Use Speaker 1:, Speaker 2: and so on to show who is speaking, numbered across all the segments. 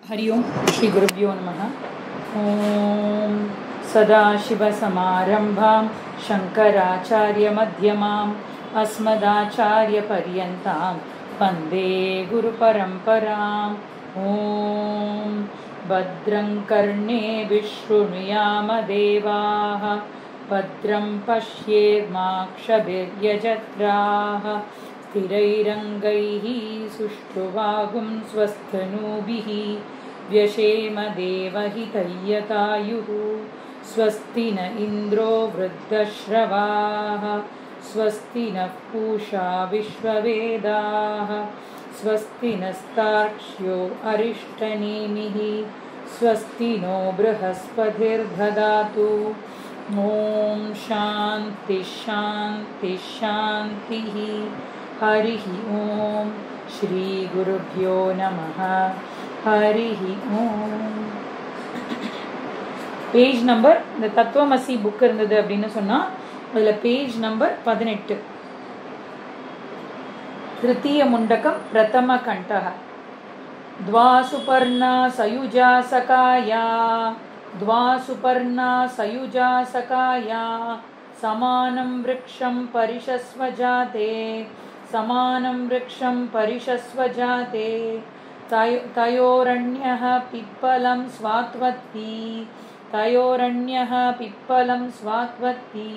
Speaker 1: हरि ओं श्री गुरुभ्यो नमः। ओं सदाशिवसमारम्भां शङ्कराचार्यमध्यमाम् अस्मदाचार्यपर्यन्तां वन्दे गुरुपरम्पराम्। ॐ भद्रं कर्णेभिः शृणुयाम देवाः भद्रं पश्येर्माक्षभिर्यजत्राः स्थिरैरङ्गैः सुष्ठुवागुं स्वस्तनूभिः व्यशेम देवहितैयतायुः। स्वस्ति न इन्द्रो वृद्धश्रवाः स्वस्ति नः पूषा विश्ववेदाः स्वस्ति नस्तार्क्ष्यो अरिष्टनेमिः स्वस्ति नो बृहस्पतिर्दधातु। ॐ शान्ति शान्ति शान्तिः। हरिः ॐ श्री गुरुभ्यो नमः। हरिः ॐ। பேஜ் நம்பர் இந்த தத்துவமசி புக் இருந்தது அப்படின்னு சொன்னா அதுல பேஜ் நம்பர் 18 திருத்தீய முண்டகம் பிரதம கண்டக द्वा सुपर्णा सयुजा सकाया द्वा सुपर्णा सयुजा सकाया समानं वृक्षं परिषस्व जाते समानं वृक्षं परिषस्व जाते तयोरण्यः पिप्पलं स्वात्वत्ति तयोरण्यः पिप्पलं स्वात्वत्ति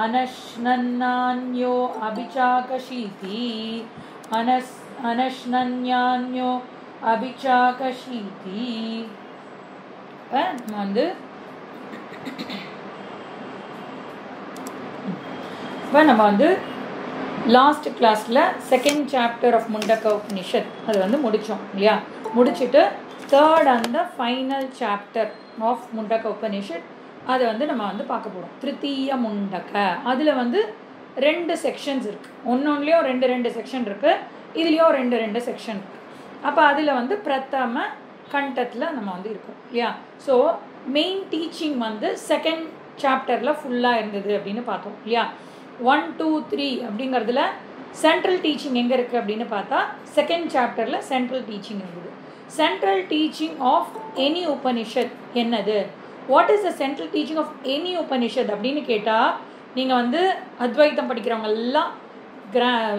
Speaker 1: अनश्नन्नान्यो अभिचाकशीति अनश्नन्यान्यो अभिचाकशीति। வந்து நம்ம வந்து லாஸ்ட் கிளாஸில் second chapter of Mundaka Upanishad அது வந்து முடித்தோம் இல்லையா. முடிச்சுட்டு third and the final chapter of Mundaka Upanishad அதை வந்து நம்ம வந்து பார்க்க போகிறோம். திருத்தீய முண்டக அதில் வந்து 2 செக்ஷன்ஸ் இருக்குது. ஒன்றுலேயும் 2 செக்ஷன் இருக்குது, இதுலேயும் 2 செக்ஷன் இருக்குது. அப்போ அதில் வந்து பிரதம கண்டத்தில் நம்ம வந்து இருக்கோம் இல்லையா. ஸோ மெயின் டீச்சிங் வந்து செகண்ட் சாப்டரில் ஃபுல்லாக இருந்தது அப்படின்னு பார்த்தோம் இல்லையா. 1, 2, 3 அப்படிங்கிறதுல சென்ட்ரல் டீச்சிங் எங்கே இருக்குது அப்படின்னு பார்த்தா செகண்ட் சாப்டரில் சென்ட்ரல் டீச்சிங் இருந்தது. Central teaching of any Upanishad என்னது, what is the central teaching of any Upanishad அப்படின்னு கேட்டால் நீங்கள் வந்து அத்வைத்தம் படிக்கிறவங்க எல்லாம்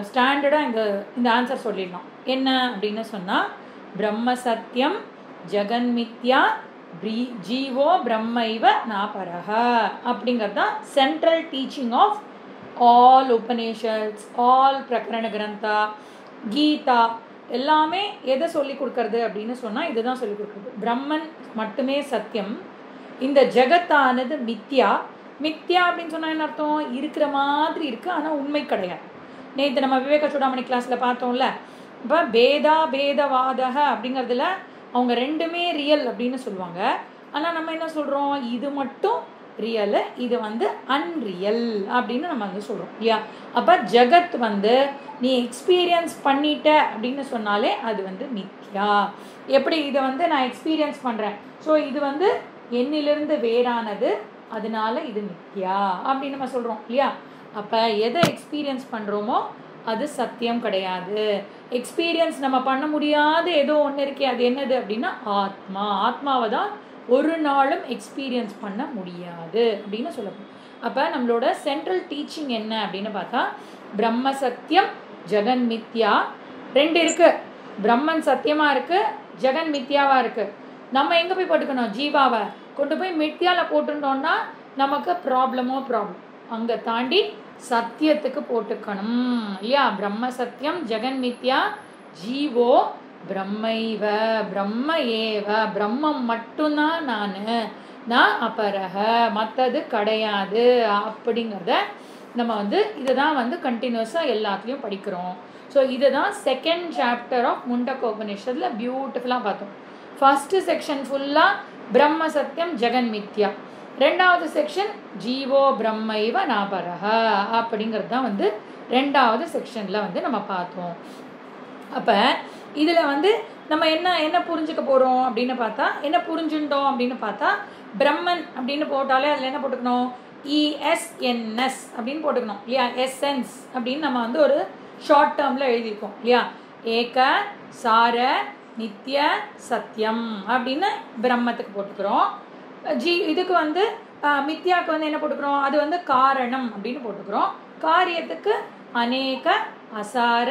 Speaker 1: ஸ்டாண்டர்டாக இந்த ஆன்சர் சொல்லிடணும். என்ன அப்படின்னு சொன்னால் பிரம்ம சத்தியம் ஜெகன்மித்யா ஜீவோ பிரம்மைவ நாபரஹ அப்படிங்கிறது தான் central teaching of all Upanishads, all பிரகரண கிரந்தா, கீதா எல்லாமே எதை சொல்லி கொடுக்கறது அப்படின்னு சொன்னால் இதுதான் சொல்லி கொடுக்குறது. பிரம்மன் மட்டுமே சத்தியம், இந்த ஜெகத்தானது மித்யா. மித்யா அப்படின்னு சொன்னால் என்ன அர்த்தம், இருக்கிற மாதிரி இருக்குது ஆனால் உண்மை கிடையாது. நேற்று நம்ம விவேக சூடாமணி கிளாஸில் பார்த்தோம்ல. இப்போ பேதா பேதவாதக அப்படிங்கிறதுல அவங்க 2மே ரியல் அப்படின்னு சொல்லுவாங்க. ஆனால் நம்ம என்ன சொல்கிறோம், இது மட்டும் ரியலு, இது வந்து அன்ரியல் அப்படின்னு நம்ம வந்து சொல்கிறோம் இல்லையா. அப்போ ஜெகத் வந்து நீ எக்ஸ்பீரியன்ஸ் பண்ணிட்ட அப்படின்னு சொன்னாலே அது வந்து மித்யா. எப்படி இதை வந்து நான் எக்ஸ்பீரியன்ஸ் பண்ணுறேன், ஸோ இது வந்து என்னிலிருந்து வேறானது, அதனால இது மித்யா அப்படின்னு நம்ம சொல்கிறோம் இல்லையா. அப்போ எதை எக்ஸ்பீரியன்ஸ் பண்ணுறோமோ அது சத்தியம் கிடையாது. எக்ஸ்பீரியன்ஸ் நம்ம பண்ண முடியாத ஏதோ ஒன்று இருக்கே, அது என்னது அப்படின்னா ஆத்மா. ஆத்மாவை தான் ஒரு நாளும் எக்ஸ்பீரியன்ஸ் பண்ண முடியாது அப்படின்னு சொல்லப்போம். அப்போ நம்மளோட சென்ட்ரல் டீச்சிங் என்ன அப்படின்னு பார்த்தா பிரம்ம சத்தியம் ஜெகன் மித்யா 2 இருக்குது. பிரம்மன் சத்தியமாக இருக்குது, ஜெகன் மித்யாவாக இருக்குது. நம்ம எங்கே போய் போட்டுக்கணும், ஜீவாவை கொண்டு போய் மித்யாவில் போட்டுட்டோம்னா நமக்கு ப்ராப்ளம். அங்கே தாண்டி சத்தியத்துக்கு போட்டுக்கணும் இல்லையா. பிரம்ம சத்தியம் ஜெகன் மித்யா ஜீவோ பிரம்மைவ பிரம்ம ஏவ, பிரம்மம் மட்டும்தான் நான் அபரக, மற்றது கிடையாது அப்படிங்கிறத நம்ம வந்து இதை தான் வந்து கண்டினியூஸாக எல்லாத்துலேயும் படிக்கிறோம். ஸோ இதை தான் செகண்ட் சாப்டர் ஆஃப் முண்டக உபனிஷத்தில் பியூட்டிஃபுல்லாக பார்த்தோம். ஃபஸ்ட்டு செக்ஷன் ஃபுல்லாக பிரம்ம சத்தியம் ஜெகன் மித்யா, 2வது செக்ஷன் ஜீவோ பிரம்மைவ நாபரஹ அப்படிங்கிறது தான் வந்து 2வது செக்ஷனில் வந்து நம்ம பார்த்தோம். அப்போ இதில் வந்து நம்ம என்ன புரிஞ்சுக்க போகிறோம் அப்படின்னு பார்த்தா, என்ன புரிஞ்சுட்டோம் அப்படின்னு பார்த்தா, பிரம்மன் அப்படின்னு போட்டாலே அதில் என்ன போட்டுக்கணும், இஎஸ்என்எஸ் அப்படின்னு போட்டுக்கணும் இல்லையா. எஸ்என்ஸ் அப்படின்னு நம்ம வந்து ஒரு ஷார்ட் டேர்மில் எழுதியிருக்கோம் இல்லையா. ஏக சார நித்திய சத்தியம் அப்படின்னு பிரம்மத்துக்கு போட்டுக்கிறோம். இதுக்கு வந்து மித்யாவுக்கு வந்து என்ன போட்டுக்கிறோம், அது வந்து காரணம் அப்படின்னு போட்டுக்கிறோம். காரியத்துக்கு அநேக அசார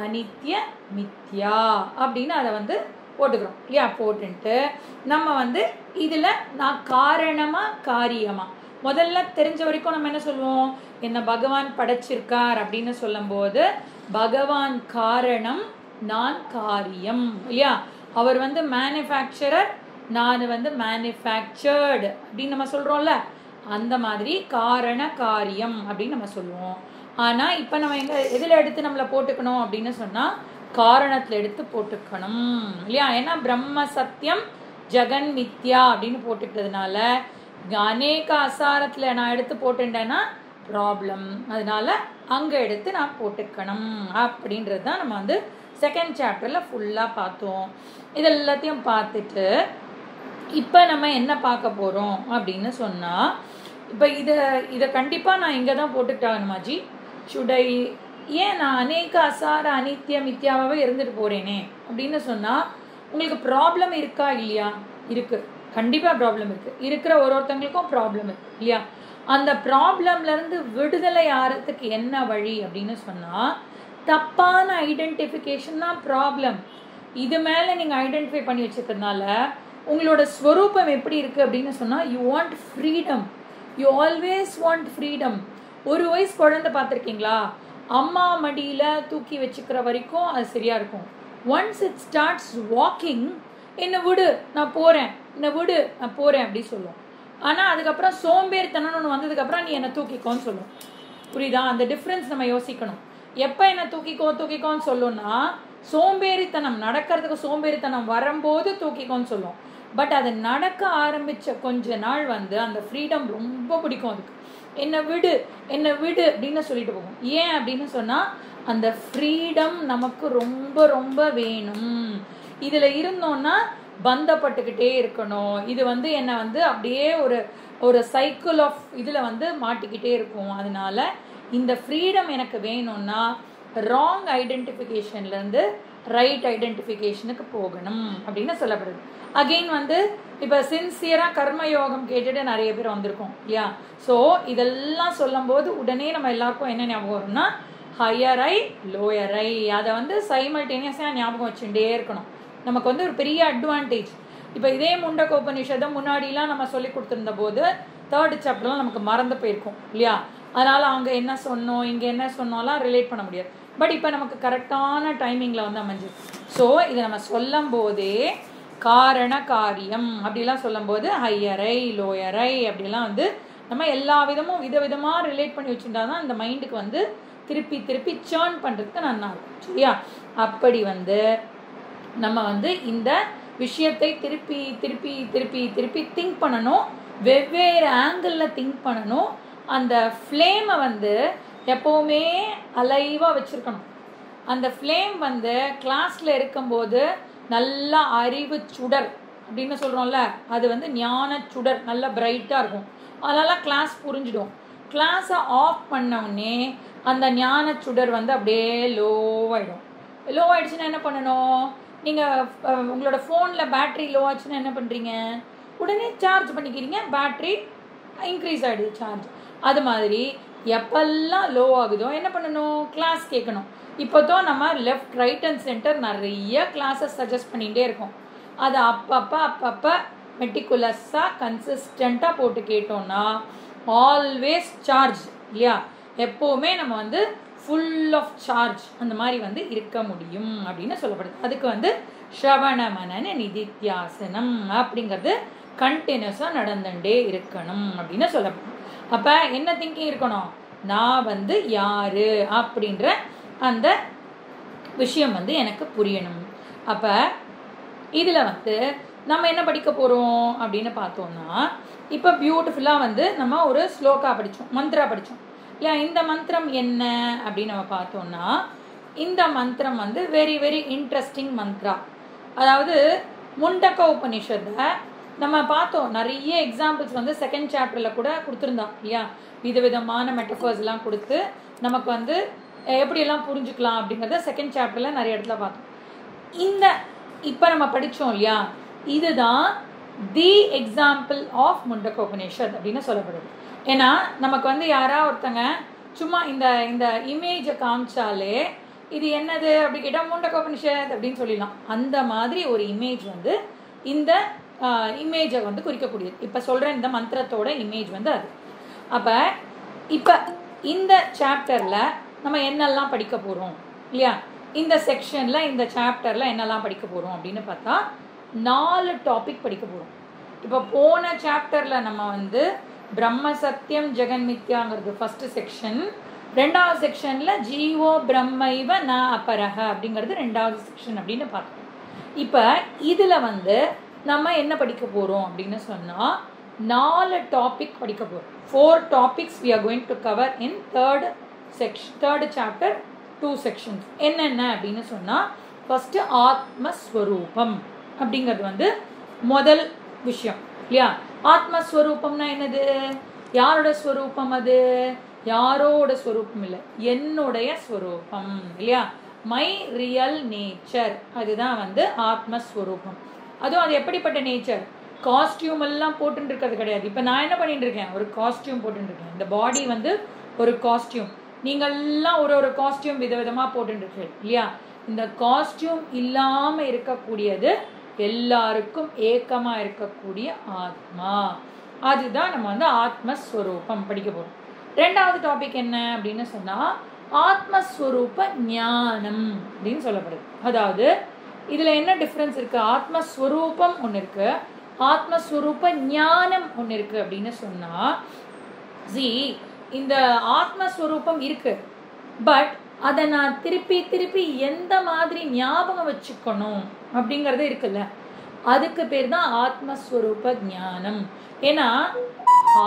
Speaker 1: அனித்ய மித்யா அப்படின்னு அதை வந்து போட்டுக்கிறோம் இல்லையா. போட்டுன்ட்டு நம்ம வந்து இதில் நான் காரணமா காரியமா முதல்ல தெரிஞ்ச வரைக்கும் நம்ம என்ன சொல்லுவோம், என்ன பகவான் படைச்சிருக்கார் அப்படின்னு சொல்லும்போது பகவான் காரணம், நான் காரியம் இல்லையா. அவர் வந்து மேனுஃபேக்சரர், நான் வந்து மேனுஃபேக்சர்டு அப்படின்னு நம்ம சொல்கிறோம்ல, அந்த மாதிரி காரண காரியம் அப்படின்னு நம்ம சொல்லுவோம். ஆனால் இப்போ நம்ம எதில் எடுத்து நம்மளை போட்டுக்கணும் அப்படின்னு சொன்னால் காரணத்தில் எடுத்து போட்டுக்கணும் இல்லையா. ஏன்னா பிரம்ம சத்தியம் ஜெகன் மித்யா அப்படின்னு போட்டுக்கிறதுனால அநேக அசாரத்தில் நான் எடுத்து போட்டுட்டேன்னா ப்ராப்ளம். அதனால அங்கே எடுத்து நான் போட்டுக்கணும் அப்படின்றது தான் நம்ம வந்து செகண்ட் சாப்டரில் ஃபுல்லாக பார்த்தோம். இது எல்லாத்தையும் பார்த்துட்டு இப்போ நம்ம என்ன பார்க்க போகிறோம் அப்படின்னு சொன்னால், இப்போ இதை கண்டிப்பாக நான் இங்கே தான் போட்டுக்கிட்டாகணுமாஜி சுடை. ஏன் நான் அநேக அசார அனித்ய மித்யாவே இருந்துட்டு போகிறேனே அப்படின்னு சொன்னால் உங்களுக்கு ப்ராப்ளம் இருக்கா இல்லையா? இருக்குது, கண்டிப்பாக ப்ராப்ளம் இருக்குது. இருக்கிற ஒருத்தங்களுக்கும் ப்ராப்ளம் இருக்குது இல்லையா. அந்த ப்ராப்ளம்லேருந்து விடுதலை ஆகிறதுக்கு என்ன வழி அப்படின்னு சொன்னால் தப்பான ஐடென்டிஃபிகேஷன் தான் ப்ராப்ளம். இது மேலே நீங்கள் ஐடென்டிஃபை பண்ணி வச்சுக்கிறதுனால உங்களோட ஸ்வரூபம் எப்படி இருக்குது அப்படின்னு சொன்னால் you want freedom, you always want freedom. ஒரு வயசு குழந்தை பார்த்துருக்கீங்களா, அம்மா மடியில் தூக்கி வச்சுக்கிற வரைக்கும் அது சரியாக இருக்கும். ஒன்ஸ் இட் ஸ்டார்ட்ஸ் வாக்கிங், என்னை விடு நான் போகிறேன், என்னை விடு நான் போகிறேன் அப்படி சொல்லுவோம். ஆனால் அதுக்கப்புறம் சோம்பேறித்தனம்னு ஒன்று வந்ததுக்கப்புறம் நீ என்னை தூக்கிக்கோன்னு சொல்லுவோம். புரியுதா? அந்த டிஃப்ரென்ஸ் நம்ம யோசிக்கணும். எப்போ என்னை தூக்கிக்கோன்னு சொல்லுன்னா சோம்பேறித்தனம் நடக்கிறதுக்கு சோம்பேறித்தனம் வரும்போது தூக்கிக்கோன்னு சொல்லுவோம். பட் அது நடக்க ஆரம்பித்த கொஞ்ச நாள் வந்து அந்த ஃப்ரீடம் ரொம்ப பிடிக்கும் அதுக்கு. என்னை விடு என்னை விடு அப்படின்னு சொல்லிட்டு போகும். ஏன் அப்படின்னு சொன்னால் அந்த ஃப்ரீடம் நமக்கு ரொம்ப ரொம்ப வேணும். இதில் இருந்தோன்னா பந்தப்பட்டுக்கிட்டே இருக்கணும். இது வந்து என்னை வந்து அப்படியே ஒரு சைக்கிள் ஆஃப் இதில் வந்து மாட்டிக்கிட்டே இருக்கும். அதனால இந்த ஃப்ரீடம் எனக்கு வேணும்னா ராங் ஐடென்டிஃபிகேஷன்லேருந்து ரைட் ஐடென்டிஃபிகேஷனுக்கு போகணும் அப்படின்னு சொல்லப்படுது. அகெயின் வந்து இப்போ சின்சியராக கர்மயோகம் கேட்டுட்டு நிறைய பேர் வந்திருக்கோம் இல்லையா. ஸோ இதெல்லாம் சொல்லும் போது உடனே நம்ம எல்லாருக்கும் என்ன ஞாபகம் வரும்னா ஹையர் ஐ லோயர் ஐ, அதை வந்து சைமல்டேனியஸாக ஞாபகம் வச்சுட்டே இருக்கணும். நமக்கு வந்து ஒரு பெரிய அட்வான்டேஜ். இப்போ இதே முண்டகோபனிஷதம் முன்னாடிலாம் நம்ம சொல்லி கொடுத்துருந்த போது தேர்ட் சாப்டர்லாம் நமக்கு மறந்து போயிருக்கோம் இல்லையா. அதனால் அங்கே என்ன சொன்னோம் இங்கே என்ன சொன்னோம்லாம் ரிலேட் பண்ண முடியாது. பட் இப்போ நமக்கு கரெக்டான டைமிங்கில் வந்து அமைஞ்சிருக்கு. ஸோ இதை நம்ம சொல்லும் போதே காரண காரியம் அப்படிலாம் சொல்லும்போது ஹையரை லோயரை அப்படிலாம் வந்து நம்ம எல்லா விதமும் விதவிதமாக ரிலேட் பண்ணி வச்சுட்டா தான் இந்த மைண்டுக்கு வந்து திருப்பி திருப்பி சேர்ன் பண்ணுறதுக்கு நல்லா இருக்கும் சரியா. அப்படி வந்து நம்ம வந்து இந்த விஷயத்தை திருப்பி திருப்பி திருப்பி திருப்பி திங்க் பண்ணணும், வெவ்வேறு ஆங்கிளில் திங்க் பண்ணணும். அந்த ஃப்ளேமை வந்து எப்போவுமே அலைவாக வச்சுருக்கணும். அந்த ஃப்ளேம் வந்து கிளாஸில் இருக்கும்போது நல்லா அறிவு சுடர் அப்படின்னு சொல்கிறோம்ல, அது வந்து ஞான சுடர் நல்லா பிரைட்டாக இருக்கும். அதனால் கிளாஸ் புரிஞ்சிடும். கிளாஸை ஆஃப் பண்ணவுடனே அந்த ஞான சுடர் வந்து அப்படியே லோவாகிடும். லோ ஆகிடுச்சுன்னா என்ன பண்ணணும், நீங்கள் உங்களோட ஃபோனில் பேட்ரி லோ ஆச்சுன்னா என்ன பண்ணுறீங்க, உடனே சார்ஜ் பண்ணிக்கிறீங்க, பேட்ரி இன்க்ரீஸ் ஆகிடுது சார்ஜ். அது மாதிரி எப்பெல்லாம் லோ ஆகுதோ என்ன பண்ணணும், கிளாஸ் கேட்கணும். இப்போ தான் நம்ம லெஃப்ட் ரைட் அண்ட் சென்டர் நிறைய கிளாஸஸ் சஜஸ்ட் பண்ணிகிட்டே இருக்கோம். அதை அப்பப்போ மெட்டிகுலஸாக கன்சிஸ்டண்ட்டாக போட்டு கேட்டோம்னா ஆல்வேஸ் சார்ஜ் இல்லையா. எப்போவுமே நம்ம வந்து ஃபுல் ஆஃப் சார்ஜ் அந்த மாதிரி வந்து இருக்க முடியும் அப்படின்னு சொல்லப்படுது. அதுக்கு வந்து ஸ்ரவண மனன நிதித்தியாசனம் அப்படிங்கிறது கண்டினியூஸாக நடந்துட்டே இருக்கணும் அப்படின்னு சொல்லப்படுது. அப்போ என்ன திங்கிங் இருக்கணும், நான் வந்து யாரு அப்படின்ற அந்த விஷயம் வந்து எனக்கு புரியணும். அப்போ இதில் வந்து நம்ம என்ன படிக்க போகிறோம் அப்படின்னு பார்த்தோம்னா, இப்போ பியூட்டிஃபுல்லாக வந்து நம்ம ஒரு ஸ்லோகா படித்தோம், மந்த்ரா படித்தோம் இல்லையா. இந்த மந்திரம் என்ன அப்படின்னு நம்ம பார்த்தோம்னா, இந்த மந்திரம் வந்து வெரி வெரி இன்ட்ரெஸ்டிங் மந்த்ரா. அதாவது முண்டக உபனிஷத்தை நம்ம பார்த்தோம், நிறைய எக்ஸாம்பிள்ஸ் வந்து செகண்ட் சாப்டரில் கூட கொடுத்துருந்தோம் இல்லையா. விதவிதமான மெட்டஃபர்ஸ்லாம் கொடுத்து நமக்கு வந்து எப்படியெல்லாம் புரிஞ்சுக்கலாம் அப்படிங்கிறத செகண்ட் சாப்டரில் நிறைய இடத்துல பார்த்தோம். இந்த இப்போ நம்ம படித்தோம் இல்லையா, இதுதான் the example of Mundaka Upanishad அப்படின்னு சொல்லப்படுது. ஏன்னா நமக்கு வந்து யாராவது ஒருத்தங்க சும்மா இந்த இந்த இமேஜை காமிச்சாலே இது என்னது அப்படி கேட்டால் முண்டக உபநிஷத் அப்படின்னு சொல்லிடலாம். அந்த மாதிரி ஒரு இமேஜ் வந்து இந்த இமேஜை வந்து குறிக்கக்கூடியது. இப்போ சொல்கிற இந்த மந்திரத்தோட இமேஜ் வந்து அது. அப்போ இப்போ இந்த சாப்டரில் நம்ம என்னெல்லாம் படிக்க போகிறோம் இல்லையா, இந்த செக்ஷனில் இந்த சாப்டரில் என்னெல்லாம் படிக்க போகிறோம் அப்படின்னு பார்த்தா 4 டாபிக் படிக்க போகிறோம். இப்போ போன சாப்டரில் நம்ம வந்து பிரம்ம சத்தியம் ஜெகன் மித்யாங்கிறது ஃபஸ்ட்டு செக்ஷன், 2வது செக்ஷனில் ஜீவோ பிரம்மைவ ந அபரஹ அப்படிங்கிறது 2வது செக்ஷன் அப்படின்னு பார்த்தோம். இப்போ இதில் வந்து நம்ம என்ன படிக்க போகிறோம் அப்படின்னு சொன்னால் 4 டாபிக் படிக்க போகிறோம். 4 topics we are going to cover in third chapter 2 sections. என்னென்ன அப்படின்னு சொன்னால் ஃபஸ்ட்டு ஆத்மஸ்வரூபம் அப்படிங்கிறது வந்து முதல் விஷயம் இல்லையா. ஆத்மஸ்வரூபம்னா என்னது, யாரோட ஸ்வரூபம், அது யாரோட ஸ்வரூபம் இல்லை, என்னுடைய ஸ்வரூபம் இல்லையா, மை ரியல் நேச்சர், அதுதான் வந்து ஆத்மஸ்வரூபம். அதுவும் அது எப்படிப்பட்ட நேச்சர், காஸ்டியூம் எல்லாம் போட்டுட்டு இருக்கிறது கிடையாது. இப்போ நான் என்ன பண்ணிட்டு இருக்கேன், ஒரு காஸ்டியூம் போட்டுட்டு இருக்கேன். இந்த பாடி வந்து ஒரு காஸ்டியூம், நீங்கள்லாம் ஒரு காஸ்டியூம் விதவிதமாக போட்டுட்டு இருக்கீங்க இல்லையா. இந்த காஸ்டியூம் இல்லாமல் இருக்கக்கூடியது எல்லாருக்கும் ஏக்கமாக இருக்கக்கூடிய ஆத்மா, அதுதான் நம்ம வந்து ஆத்மஸ்வரூபம் படிக்க போகிறோம். 2வது டாபிக் என்ன அப்படின்னு சொன்னால் ஆத்மஸ்வரூப ஞானம் அப்படின்னு சொல்லப்படுது. அதாவது இதில் என்ன டிஃப்ரென்ஸ் இருக்குது, ஆத்மஸ்வரூபம் ஒன்று இருக்குது, ஆத்மஸ்வரூப ஞானம் ஒன்று இருக்குது அப்படின்னு சொன்னால், இந்த ஆத்மஸ்வரூபம் இருக்குது, பட் அதை நான் திருப்பி எந்த மாதிரி ஞாபகம் வச்சுக்கணும் அப்படிங்கிறது இருக்குல்ல, அதுக்கு பேர் தான் ஆத்மஸ்வரூப ஞானம். ஏன்னா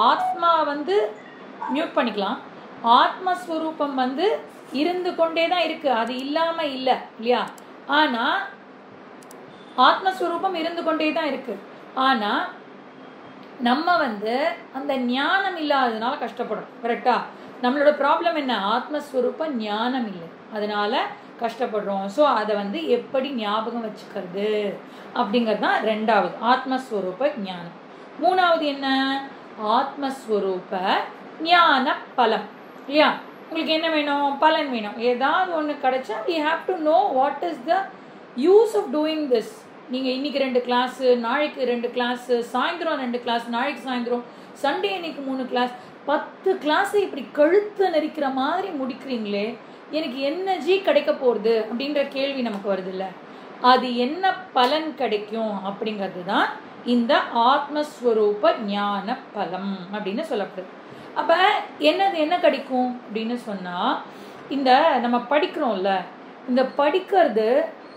Speaker 1: ஆத்மா வந்து மியூட் பண்ணிக்கலாம், ஆத்மஸ்வரூபம் வந்து இருந்து கொண்டே தான் இருக்குது, அது இல்லாமல் இல்லை இல்லையா. ஆனால் ஆத்மஸ்வரூபம் இருந்து கொண்டே தான் இருக்குது, ஆனால் நம்ம வந்து அந்த ஞானம் இல்லாததுனால கஷ்டப்படும். கரெக்டா, நம்மளோட ப்ராப்ளம் என்ன, ஆத்மஸ்வரூப ஞானம் இல்லை, அதனால கஷ்டப்படுறோம். ஸோ அதை வந்து எப்படி ஞாபகம் வச்சுக்கிறது அப்படிங்கிறது தான் 2வது ஆத்மஸ்வரூப ஞானம். 3வது என்ன, ஆத்மஸ்வரூப ஞான பலம் இல்லையா. உங்களுக்கு என்ன வேணும், பலன் வேணும், ஏதாவது ஒன்று கிடைச்சா we have to know what is the use of doing this. நீங்கள் இன்றைக்கி 2 கிளாஸு, நாளைக்கு 2 கிளாஸு, சாயந்தரம் 2 கிளாஸ், நாளைக்கு சாயந்தரம், சண்டே இன்னைக்கு 3 கிளாஸ், 10 கிளாஸை இப்படி கழுத்து நெரிக்கிற மாதிரி முடிக்கிறீங்களே, எனக்கு எனர்ஜி கிடைக்க போகிறது அப்படின்ற கேள்வி நமக்கு வருது இல்லை. அது என்ன பலன் கிடைக்கும் அப்படிங்கிறது தான் இந்த ஆத்மஸ்வரூப ஞான பலம் அப்படின்னு சொல்லப்படுது. அப்போ என்ன கிடைக்கும் அப்படின்னு சொன்னால், இந்த நம்ம படிக்கிறோம்ல, இந்த படிக்கிறது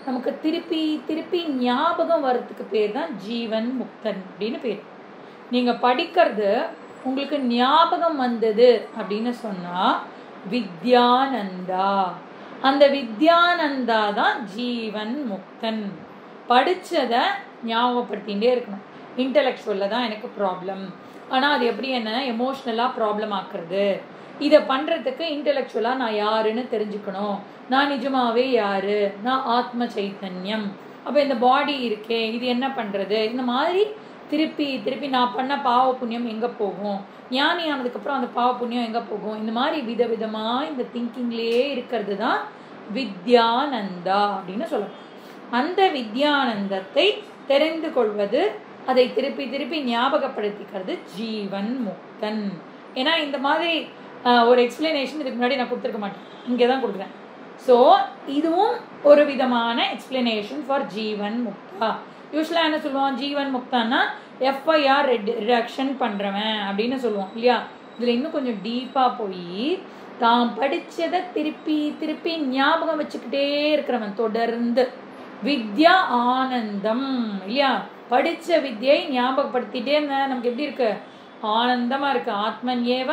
Speaker 1: நமக்கு திருப்பி ஞாபகம் வர்றதுக்கு பேர் தான் ஜீவன் முக்தன் அப்படின்னு பேர். நீங்கள் படிக்கிறது உங்களுக்கு ஞாபகம் வந்தது அப்படின்னு சொன்னால் வித்யானந்தா, அந்த வித்யானந்தா தான் ஜீவன் முக்தன். படித்ததை ஞாபகப்படுத்திகிட்டே இருக்கணும். இன்டலெக்சுவலில் தான் எனக்கு ப்ராப்ளம், ஆனால் அது எப்படி என்ன எமோஷ்னலாக ப்ராப்ளம் ஆக்குறது, இதை பண்ணுறதுக்கு இன்டலெக்சுவலாக நான் யாருன்னு தெரிஞ்சுக்கணும், நான் நிஜமாவே யாரு, நான் ஆத்ம சைத்தன்யம், அப்போ இந்த பாடி இருக்கே இது என்ன பண்ணுறது, இந்த மாதிரி திருப்பி நான் பண்ண பாவ புண்ணியம் எங்கே போகும், ஞானி ஆனதுக்கப்புறம் அந்த பாவ புண்ணியம் எங்கே போகும், இந்த மாதிரி விதவிதமாக இந்த திங்கிங்லேயே இருக்கிறது தான் வித்யானந்தா அப்படின்னு சொல்லணும். அந்த வித்யானந்தத்தை தெரிந்து கொள்வது, அதை திருப்பி ஞாபகப்படுத்திக்கிறது ஜீவன் முக்தன். ஏன்னா இந்த மாதிரி ஒரு எக்ஸ்பிளனேஷன் இதுக்கு முன்னாடி நான் கொடுத்துருக்க மாட்டேன், இங்கே தான் கொடுக்குறேன். ஸோ இதுவும் ஒரு விதமான எக்ஸ்பிளனேஷன் ஃபார் ஜீவன் முக்தா. யூஸ்வலாக என்ன சொல்லுவோம், ஜீவன் முக்தான்னா எஃப்ஐஆர் ரிடக்ஷன் பண்ணுறவன் அப்படின்னு சொல்லுவோம் இல்லையா. இதில் இன்னும் கொஞ்சம் டீப்பாக போய் தான் படித்ததை திருப்பி ஞாபகம் வச்சுக்கிட்டே இருக்கிறவன், தொடர்ந்து வித்யா ஆனந்தம் இல்லையா. படித்த வித்யை ஞாபகப்படுத்திட்டே இருந்தால் நமக்கு எப்படி இருக்கு, ஆனந்தமாக இருக்குது. ஆத்மன் ஏவ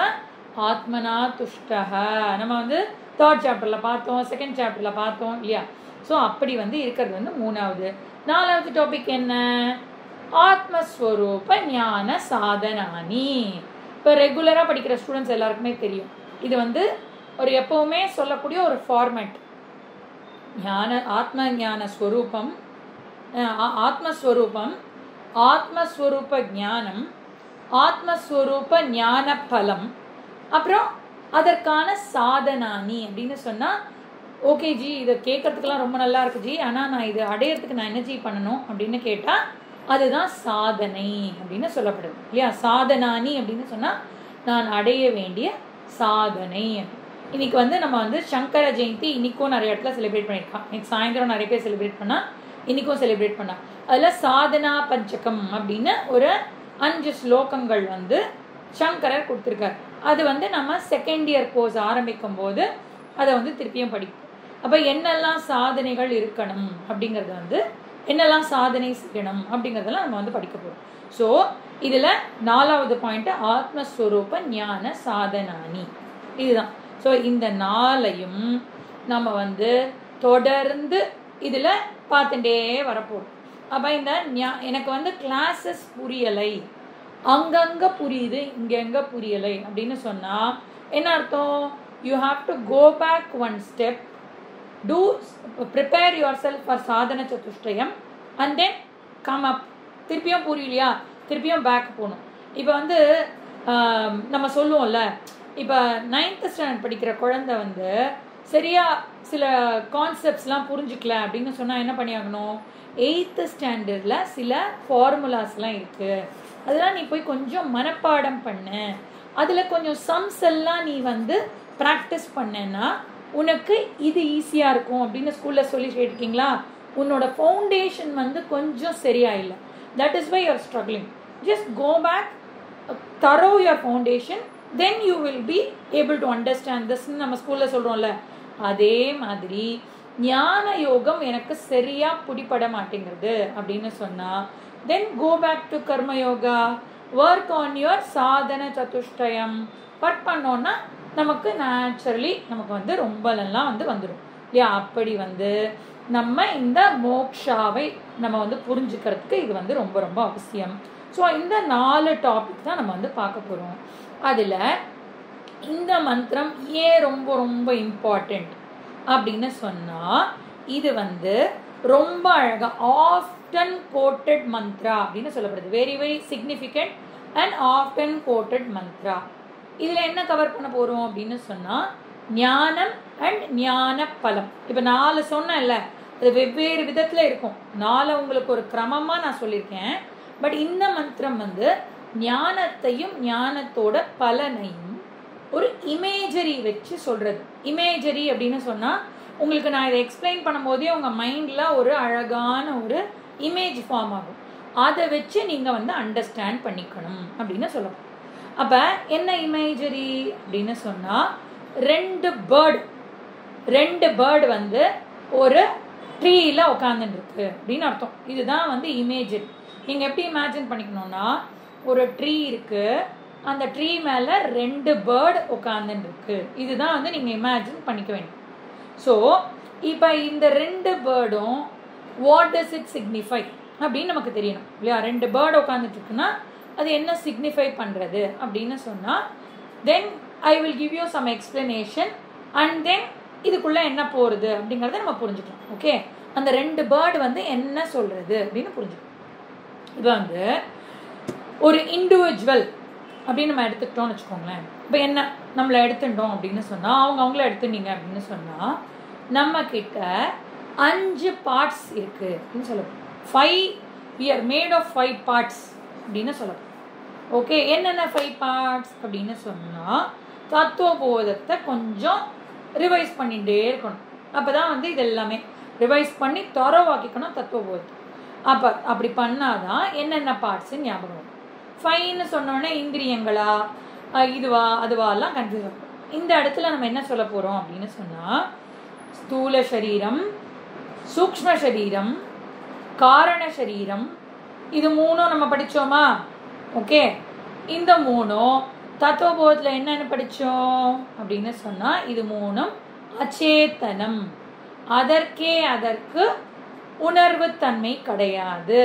Speaker 1: ஆத்மனா துஷ்டக நம்ம வந்து 3rd சாப்டரில் பார்த்தோம், 2nd சாப்டரில் பார்த்தோம் இல்லையா. ஸோ அப்படி வந்து இருக்கிறது வந்து 3வது. 4வது டாபிக் என்ன, ஆத்மஸ்வரூப ஞான சாதனானி. இப்போ ரெகுலராக படிக்கிற ஸ்டூடெண்ட்ஸ் எல்லாருக்குமே தெரியும், இது வந்து ஒரு எப்போவுமே சொல்லக்கூடிய ஒரு ஃபார்மேட். ஆத்ம ஞான ஸ்வரூபம், ஆத்மஸ்வரூபம், ஆத்மஸ்வரூப ஞானம், ஆத்மஸ்வரூப ஞான பலம், அப்புறம் அதற்கான சாதனானி அப்படின்னு சொன்னால், ஓகே ஜி இதை கேட்கறதுக்கெல்லாம் ரொம்ப நல்லா இருக்கு ஜி, ஆனால் நான் இது அடையிறதுக்கு நான் என்ன ஜி பண்ணணும் அப்படின்னு கேட்டால் அதுதான் சாதனை அப்படின்னு சொல்லப்படுது இல்லையா. சாதனானி அப்படின்னு சொன்னால் நான் அடைய வேண்டிய சாதனை. இன்னைக்கு வந்து நம்ம வந்து சங்கர ஜெயந்தி இன்னைக்கும் நிறைய இடத்துல செலிப்ரேட் பண்ணியிருக்கான். இன்னைக்கு சாயந்தரம் நிறைய பேர் செலிப்ரேட் பண்ணால், இன்னைக்கும் செலிப்ரேட் பண்ணா. அதில் சாதனா பஞ்சகம் அப்படின்னு ஒரு 5 ஸ்லோகங்கள் வந்து சங்கரர் கொடுத்துருக்கார். அது வந்து நம்ம செகண்ட் இயர் கோர்ஸ் ஆரம்பிக்கும் போது அதை வந்து திருப்பியும் படிப்போம். அப்போ என்னெல்லாம் சாதனைகள் இருக்கணும் அப்படிங்கிறது வந்து, என்னெல்லாம் சாதனை செய்யணும் அப்படிங்கிறதெல்லாம் நம்ம வந்து படிக்க போகிறோம். ஸோ இதில் 4வது பாயிண்ட்டு ஆத்மஸ்வரூப ஞான சாதனானி, இதுதான். ஸோ இந்த 4ஐயும் நம்ம வந்து தொடர்ந்து இதில் பார்த்துட்டே வரப்போம். அப்போ இந்த எனக்கு வந்து கிளாஸஸ் புரியலை, அங்கங்கே புரியுது இங்கே புரியலை அப்படின்னு சொன்னால் என்ன அர்த்தம்? You have to go back 1 step, do prepare yourself for சாதன சதுஷ்டயம் and then come up. திருப்பியும் புரியலையா, திருப்பியும் பேக் போகணும். இப்போ வந்து நம்ம சொல்லுவோம்ல, இப்போ 9th ஸ்டாண்டர்ட் படிக்கிற குழந்தை வந்து சரியாக சில கான்செப்ட்ஸ்லாம் புரிஞ்சுக்கல அப்படின்னு சொன்னால் என்ன பண்ணியாகணும்? 8th ஸ்டாண்டர்டில் சில ஃபார்முலாஸ்லாம் இருக்குது, அதெல்லாம் நீ போய் கொஞ்சம் மனப்பாடம் பண்ணு, அதில் கொஞ்சம் சம்ஸ் எல்லாம் நீ வந்து ப்ராக்டிஸ் பண்ணேன்னா உனக்கு இது ஈஸியாக இருக்கும் அப்படின்னு ஸ்கூலில் சொல்லி கேட்டிருக்கீங்களா? உன்னோட ஃபவுண்டேஷன் வந்து கொஞ்சம் சரியா இல்லை. That is why you are struggling. Just go back, through your foundation, then you will be able to understand திஸ்ன்னு நம்ம ஸ்கூலில் சொல்கிறோம்ல. அதே மாதிரி ஞான யோகம் எனக்கு சரியாக பிடிபட மாட்டேங்கிறது அப்படின்னு சொன்னால், then go back to karmayoga, work on your sadhana chatushtayam. Work பண்ணோன்னா நமக்கு நேச்சுரலி நமக்கு வந்து ரொம்ப நல்லா வந்து வந்துடும் இல்லையா. அப்படி வந்து நம்ம இந்த மோக்ஷாவை நம்ம வந்து புரிஞ்சுக்கிறதுக்கு இது வந்து ரொம்ப ரொம்ப அவசியம். ஸோ இந்த 4 டாபிக் தான் நம்ம வந்து பார்க்க போகிறோம். அதில் இந்த மந்திரம் ஏன் ரொம்ப ரொம்ப இம்பார்ட்டண்ட் அப்படின்னு சொன்னால், இது வந்து ரொம்ப அழகாக ஆஃப்டன் கோட்டட் மந்த்ரா அப்படின்னு சொல்லப்படுது. Very very significant and often quoted mantra. இதில் என்ன கவர் பண்ண போகிறோம் அப்படின்னு சொன்னால், ஞானம் அண்ட் ஞான பலம். இப்போ 4 சொன்னேன்ல, அது வெவ்வேறு விதத்தில் இருக்கும். 4 உங்களுக்கு ஒரு கிரமமாக நான் சொல்லியிருக்கேன். பட் இந்த மந்திரம் வந்து ஞானத்தையும் ஞானத்தோட பலனையும் ஒரு இமேஜரி வச்சு சொல்கிறது. இமேஜரி அப்படின்னு சொன்னால், உங்களுக்கு நான் இதை எக்ஸ்பிளைன் பண்ணும்போதே உங்கள் மைண்டில் ஒரு அழகான ஒரு இமேஜ் ஃபார்ம் ஆகும். அதை வச்சு நீங்கள் வந்து அண்டர்ஸ்டாண்ட் பண்ணிக்கணும் அப்படின்னு சொல்லணும். அப்போ என்ன இமேஜரி அப்படின்னு சொன்னால், 2 பேர்டு வந்து ஒரு ட்ரீயில் உட்காந்துருக்கு அப்படின்னு அர்த்தம். இதுதான் வந்து இமேஜரி. நீங்கள் எப்படி இமேஜின் பண்ணிக்கணும்னா, ஒரு ட்ரீ இருக்குது, அந்த ட்ரீ மேலே 2 பேர்டு உட்காந்துருக்கு. இதுதான் வந்து நீங்கள் இமேஜின் பண்ணிக்க வேண்டும். ஸோ இப்போ இந்த 2 பேர்டும் வாட் டஸ் இட் சிக்னிஃபை அப்படின்னு நமக்கு தெரியணும் இல்லையா. 2 பேர்டு உட்காந்துட்டுருக்குன்னா அது என்ன சிக்னிஃபை பண்ணுறது அப்படின்னு சொன்னால், then I will give you some explanation and then இதுக்குள்ளே என்ன போகிறது அப்படிங்கிறத நம்ம புரிஞ்சுக்கலாம். ஓகே, அந்த 2 பேர்டு வந்து என்ன சொல்கிறது அப்படின்னு புரிஞ்சுக்கலாம். இப்போ வந்து ஒரு இண்டிவிஜுவல் அப்படின்னு நம்ம எடுத்துக்கிட்டோம்னு வச்சுக்கோங்களேன். இப்போ என்ன நம்மளை எடுத்துட்டோம் அப்படின்னு சொன்னால், அவங்கள எடுத்துட்டீங்க அப்படின்னு சொன்னால், நம்மக்கிட்ட 5 பார்ட்ஸ் இருக்குது அப்படின்னு சொல்லணும். 5 we are made of 5 parts அப்படின்னு சொல்லணும். ஓகே, என்னென்ன 5 பார்ட்ஸ் அப்படின்னு சொன்னால், தத்துவபோதத்தை கொஞ்சம் ரிவைஸ் பண்ணிகிட்டே இருக்கணும். அப்போ தான் வந்து இது எல்லாமே ரிவைஸ் பண்ணி தரவாக்கிக்கணும் தத்துவபோதத்தை. அப்படி பண்ணாதான் என்னென்ன பார்ட்ஸுன்னு ஞாபகம் வரும். 5ன்னு சொன்னோடனே இந்திரியங்களா இதுவா அதுவாலாம் கன்ஃபியூஸ் ஆகும். இந்த இடத்துல நம்ம என்ன சொல்ல போகிறோம் அப்படின்னு சொன்னால், ஸ்தூல சரீரம், சூக்ஷ்ம சரீரம், காரண சரீரம், இது 3ம் நம்ம படித்தோமா? ஓகே, இந்த 3ம் தத்துவபோதத்தில் என்னென்னு படித்தோம் அப்படின்னு சொன்னால், இது 3ம் அச்சேதனம், அதற்கு உணர்வு தன்மை கிடையாது.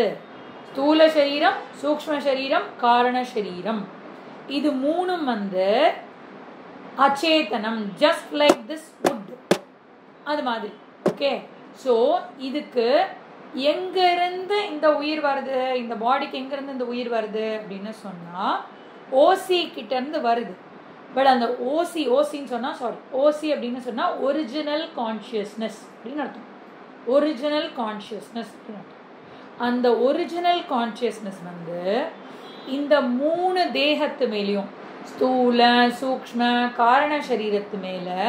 Speaker 1: ஸ்தூல சரீரம், சூக்ஷ்ம சரீரம், காரண சரீரம், இது 3ம் வந்து அச்சேதனம், ஜஸ்ட் லைக் திஸ் வுட், அது மாதிரி. ஓகே, ஸோ இதுக்கு எங்கேருந்து இந்த உயிர் வருது, இந்த பாடிக்கு எங்கேருந்து இந்த உயிர் வருது அப்படின்னு சொன்னால் ஓசி கிட்டேருந்து வருது. பட் அந்த ஓசின்னு சொன்னால் ஓசி அப்படின்னு சொன்னால் ஒரிஜினல் கான்ஷியஸ்னஸ் அப்படின்னு அர்த்தம். ஒரிஜினல் கான்ஷியஸ்னஸ் அப்படின்னு அர்த்தம். அந்த ஒரிஜினல் கான்ஷியஸ்னஸ் வந்து இந்த 3 தேகத்து மேலேயும் ஸ்தூல சூக்ஷ்ம காரண சரீரத்து மேலே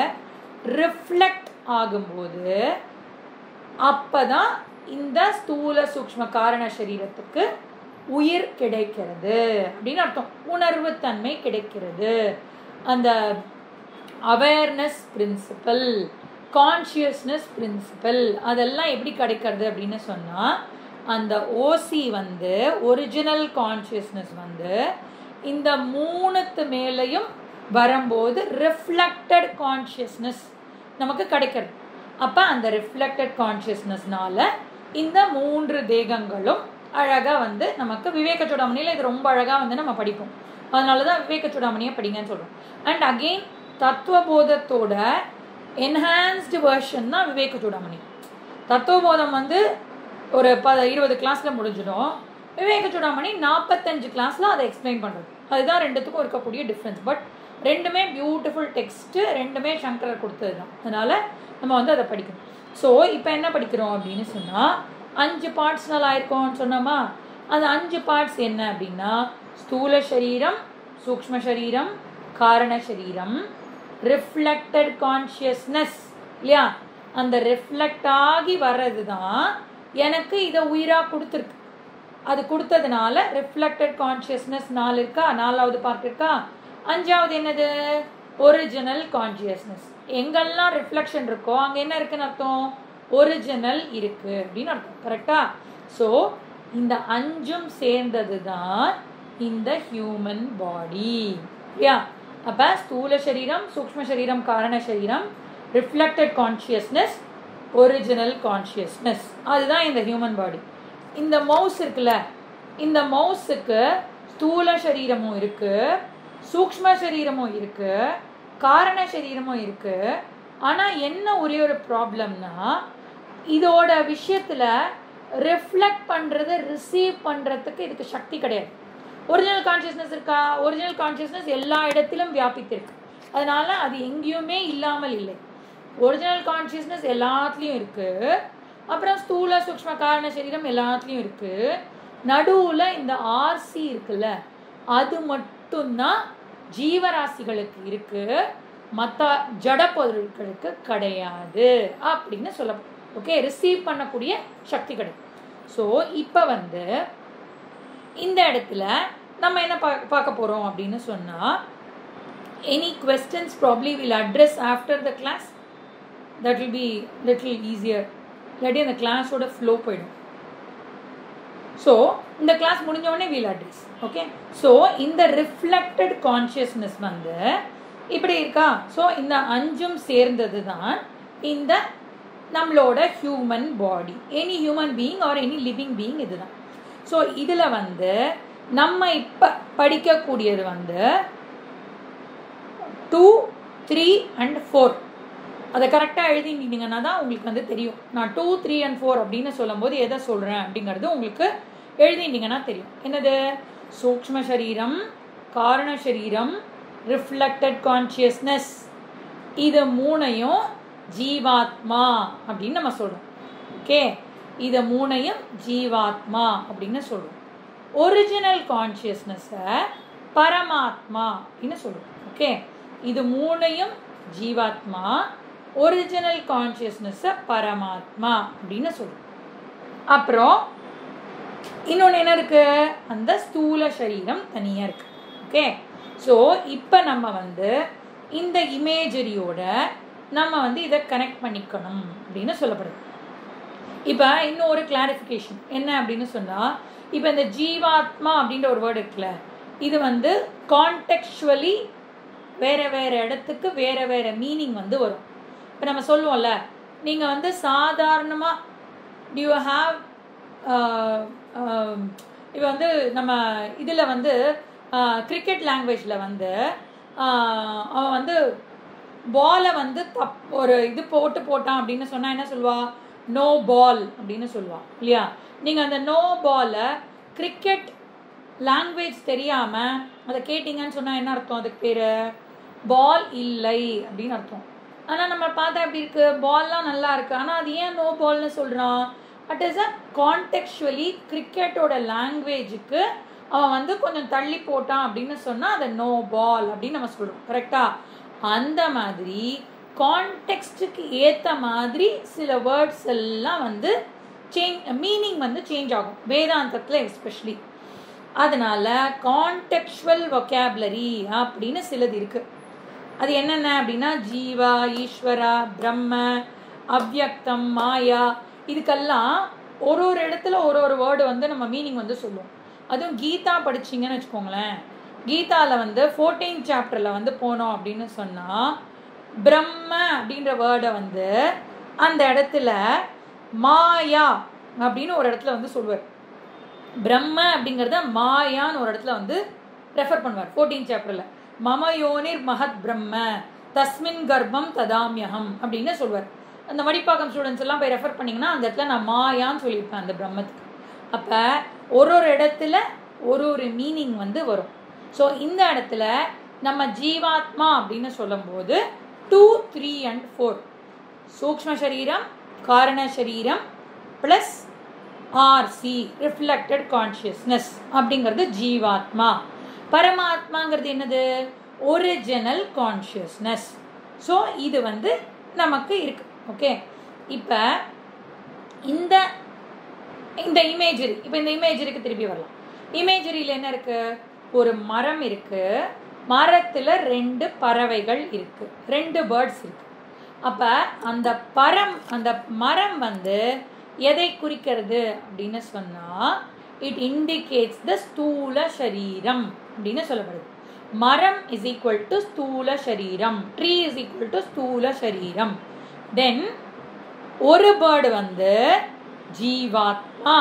Speaker 1: ரிஃப்ளெக்ட் ஆகும்போது அப்பதான் இந்த ஸ்தூல சூக்ஷ்ம காரண சரீரத்துக்கு உயிர் கிடைக்கிறது அப்படின்னு அர்த்தம். உணர்வு தன்மை கிடைக்கிறது. அந்த அவேர்னஸ் பிரின்சிபல், கான்ஷியஸ்னஸ் பிரின்சிபல் அதெல்லாம் எப்படி கிடைக்கிறது அப்படின்னு சொன்னால் அந்த ஓசி வந்து ஒரிஜினல் கான்ஷியஸ்னஸ் வந்து இந்த 3த்து மேலையும் வரும்போது ரிஃப்ளெக்டட் கான்ஷியஸ்னஸ் நமக்கு கிடைக்கிறது. அப்போ அந்த ரிஃப்ளெக்டட் கான்ஷியஸ்னஸ்னால இந்த 3 தேகங்களும் அழகாக வந்து நமக்கு விவேக சூடாமணியில் இது ரொம்ப அழகாக வந்து நம்ம படிப்போம். அதனால தான் விவேக சூடாமணியை படிங்கன்னு சொல்கிறோம். அண்ட் அகெயின் தத்துவபோதத்தோட என்ஹான்ஸ்டு வெர்ஷன் தான் விவேக சூடாமணி. தத்துவபோதம் வந்து ஒரு 20 கிளாஸில் முடிஞ்சிடும். விவேக சூடாமணி 45 கிளாஸில் அதை எக்ஸ்பிளைன் பண்ணுறது. அதுதான் ரெண்டுத்துக்கும் இருக்கக்கூடிய டிஃப்ரென்ஸ். பட் ரெண்டுமே பியூட்டிஃபுல் டெக்ஸ்ட்டு, ரெண்டுமே சங்கரர் கொடுத்தது தான். அதனால் நம்ம வந்து அதை படிக்கணும். ஸோ இப்போ என்ன படிக்கிறோம் அப்படின்னு சொன்னால் 5 பார்ட்ஸ்னால் ஆயிருக்கோம்னு சொன்னோமா. அந்த 5 பார்ட்ஸ் என்ன அப்படின்னா ஸ்தூல சரீரம், சூக்ஷ்ம சரீரம், காரண சரீரம், ரிஃப்ளெக்டட் கான்ஷியஸ்னஸ் இல்லையா. அந்த ரிஃப்ளெக்ட் ஆகி வர்றது தான் எனக்கு இதை உயிராக கொடுத்துருக்கு. அது கொடுத்ததுனால ரிஃப்ளெக்டட் கான்ஷியஸ்னஸ் 4 இருக்கா, 4வது பார்ட் இருக்கா. 5வது என்னது? Original consciousness. எங்கெல்லாம் ரிஃப்ளெக்ஷன் இருக்கோ அங்கே என்ன இருக்குன்னு அர்த்தம்? ஒரிஜினல் இருக்கு அப்படின்னு அர்த்தம். கரெக்டா? ஸோ இந்த 5ம் சேர்ந்தது தான் இந்த ஹியூமன் பாடி. யா அப்போ ஸ்தூல சரீரம், சூக்ஷ்ம சரீரம், காரண சரீரம், ரிஃப்ளெக்டட் கான்ஷியஸ்னஸ், ஒரிஜினல் கான்ஷியஸ்னஸ், அதுதான் இந்த ஹியூமன் பாடி. இந்த மவுஸ் இருக்குல்ல, இந்த மவுஸுக்கு ஸ்தூல சரீரமும் இருக்கு, சூக்ஷ்ம சரீரமும் இருக்கு, காரண சரீரமும் இருக்கு. ஆனால் என்ன ஒரே ஒரு ப்ராப்ளம்னா இதோட விஷயத்தில் ரிஃப்ளெக்ட் பண்ணுறது, ரிசீவ் பண்ணுறதுக்கு இதுக்கு சக்தி கிடையாது. ஒரிஜினல் கான்ஷியஸ்னஸ் இருக்கா? ஒரிஜினல் கான்ஷியஸ்னஸ் எல்லா இடத்திலும் வியாபித்திருக்கு. அதனால அது எங்கேயுமே இல்லாமல் இல்லை. ஒரிஜினல் கான்ஷியஸ்னஸ் எல்லாத்துலேயும் இருக்குது. அப்புறம் ஸ்தூல சூக்ஷ்ம காரண சரீரம் எல்லாத்துலேயும் இருக்குது. நடுவில் இந்த ஆர்சி இருக்குல்ல, அது மட்டும்தான் ஜீவராசிகளுக்கு இருக்குது, மற்ற ஜட பொருட்களுக்கு கிடையாது அப்படின்னு சொல்லப்படும். ஓகே, ரிசீவ் பண்ணக்கூடிய சக்தி கிடையாது. ஸோ இப்போ வந்து இந்த இடத்துல நம்ம என்ன பார்க்க போகிறோம் அப்படின்னு சொன்னால், any questions probably will address after the class. That will be little easier. இல்லாட்டி அந்த கிளாஸோட ஃப்ளோ போயிடும். ஸோ இந்த கிளாஸ் முடிஞ்சவொடனே வீல் அட்ரஸ். ஓகே, ஸோ இந்த ரிஃப்ளெக்டட் கான்ஷியஸ்னஸ் வந்து இப்படி இருக்கா. ஸோ இந்த 5ம் சேர்ந்தது தான் இந்த நம்மளோட human body. Any human being or any living being இதுதான். ஸோ இதில் வந்து நம்ம இப்போ படிக்கக்கூடியது வந்து 2, 3 and 4. அதை கரெக்டாக எழுதிட்டீங்கன்னா தான் உங்களுக்கு வந்து தெரியும். நான் 2, 3 and 4 அப்படின்னு சொல்லும்போது எதை சொல்கிறேன் அப்படிங்கிறது உங்களுக்கு எழுதிட்டீங்கன்னா தெரியும். என்னது? சூக்ஷ்ம சரீரம், காரண சரீரம், ரிஃப்ளெக்டட் கான்ஷியஸ்னஸ், இது 3ஐயும் ஜீவாத்மா அப்படின்னு நம்ம சொல்கிறோம். ஓகே, இது 3ஐயும் ஜீவாத்மா அப்படின்னு சொல்கிறோம். ஒரிஜினல் கான்ஷியஸ்னஸை பரமாத்மா அப்படின்னு சொல்கிறோம். ஓகே, இது 3ஐயும் ஜீவாத்மா, ஒரிஜினல் கான்ஷியஸ்னஸை பரமாத்மா அப்படின்னு சொல்கிறோம். அப்புறம் இன்னொன்று என்ன இருக்குது? அந்த ஸ்தூல சரீரம் தனியாக இருக்குது. ஓகே, ஸோ இப்போ நம்ம வந்து இந்த இமேஜரியோட நம்ம வந்து இதை கனெக்ட் பண்ணிக்கணும் அப்படின்னு சொல்லப்படுது. இப்போ இன்னும் ஒரு கிளாரிஃபிகேஷன் என்ன அப்படின்னு சொன்னால், இப்போ இந்த ஜீவாத்மா அப்படின்ற ஒரு வேர்டு இருக்குல்ல, இது வந்து கான்டெக்சுவலி வேறு வேறு இடத்துக்கு வேறு வேறு மீனிங் வந்து வரும். இப்போ நம்ம சொல்லுவோம்ல, நீங்கள் வந்து சாதாரணமாக டியூ ஹாவ் இப்போ வந்து நம்ம இதில் வந்து கிரிக்கெட் லாங்குவேஜில் வந்து அவன் வந்து பாலை வந்து ஒரு இது போட்டான் அப்படின்னு சொன்னால் என்ன சொல்லுவா? நோ பால் அப்படின்னு சொல்லுவான் இல்லையா. நீங்கள் அந்த நோ பாலை கிரிக்கெட் லாங்குவேஜ் தெரியாமல் அதை கேட்டிங்கன்னு சொன்னால் என்ன அர்த்தம்? அதுக்கு பேர் பால் இல்லை அப்படின்னு அர்த்தம். ஆனால் நம்ம பார்த்தா எப்படி இருக்குது, பால்லாம் நல்லா இருக்குது, ஆனால் அது ஏன் நோ பால்னு சொல்கிறான்? அட் இஸ் அ கான்டெக்சுவலி கிரிக்கெட்டோட லாங்குவேஜுக்கு அவன் வந்து கொஞ்சம் தள்ளி போட்டான் அப்படின்னு சொன்னால் அதை நோ பால் அப்படின்னு நம்ம சொல்கிறோம். கரெக்டாக? அந்த மாதிரி கான்டெக்ஸ்டுக்கு ஏற்ற மாதிரி சில வேர்ட்ஸ் எல்லாம் வந்து மீனிங் வந்து சேஞ்ச் ஆகும் வேதாந்தத்தில் எஸ்பெஷலி. அதனால கான்டெக்சுவல் வொக்காபுலரி அப்படின்னு சிலது இருக்கு. அது என்னென்ன அப்படின்னா ஜீவா, ஈஸ்வரா, பிரம்ம, அவ்யக்தம், மாயா, இதுக்கெல்லாம் ஒரு ஒரு இடத்துல ஒரு ஒரு வேர்டு வந்து நம்ம மீனிங் வந்து சொல்லுவோம். அதுவும் கீதா படிச்சிங்கன்னு வச்சுக்கோங்களேன், கீதாவில் வந்து 14th சாப்டரில் வந்து போனோம் அப்படின்னு சொன்னால் பிரம்ம அப்படின்ற வேர்டை வந்து அந்த இடத்துல மாயா அப்படின்னு ஒரு இடத்துல வந்து சொல்லுவார். பிரம்ம அப்படிங்கிறத மாயான்னு ஒரு இடத்துல வந்து ரெஃபர் பண்ணுவார் 14th சாப்டரில். மமயோனிர் மகத் பிரம்ம தஸ்மின் கர்ப்பம் ததாமியகம் அப்படின்னு சொல்வார். அந்த மடிப்பாக்கம் ஸ்டூடெண்ட்ஸ் எல்லாம் போய் ரெஃபர் பண்ணிங்கன்னா அந்த இடத்துல நான் மாயான்னு சொல்லியிருப்பேன் அந்த பிரம்மத்துக்கு. அப்போ ஒரு ஒரு இடத்துல ஒரு ஒரு மீனிங் வந்து வரும். ஸோ இந்த இடத்துல நம்ம ஜீவாத்மா அப்படின்னு சொல்லும்போது 2, 3 and 4 சூக்ஷ்ம சரீரம், காரண சரீரம் ப்ளஸ் ஆர்சி ரிஃப்ளெக்டட் கான்ஷியஸ்னஸ் அப்படிங்கிறது ஜீவாத்மா. பரமாத்மாங்கிறது என்னது? Original consciousness. ஸோ இது வந்து நமக்கு இருக்கு. ஓகே, இப்போ இந்த இமேஜரி, இப்போ இந்த இமேஜரிக்கு திருப்பி வரலாம். இமேஜரியில் என்ன இருக்கு? ஒரு மரம் இருக்கு, மரத்தில் 2 பறவைகள் இருக்கு, 2 பேர்ட்ஸ் இருக்கு. அப்போ அந்த மரம் வந்து எதை குறிக்கிறது அப்படின்னு சொன்னால் இட் இண்டிகேட்ஸ் த ஸ்தூல சரீரம் அப்படின்னு சொல்லப்படுது. மரம் இஸ் ஈக்குவல் டு ஸ்தூல சரீரம், ட்ரீ இஸ் ஈக்குவல் டு ஸ்தூல சரீரம். தென் ஒரு பேர்டு வந்து ஜீவாத்மா,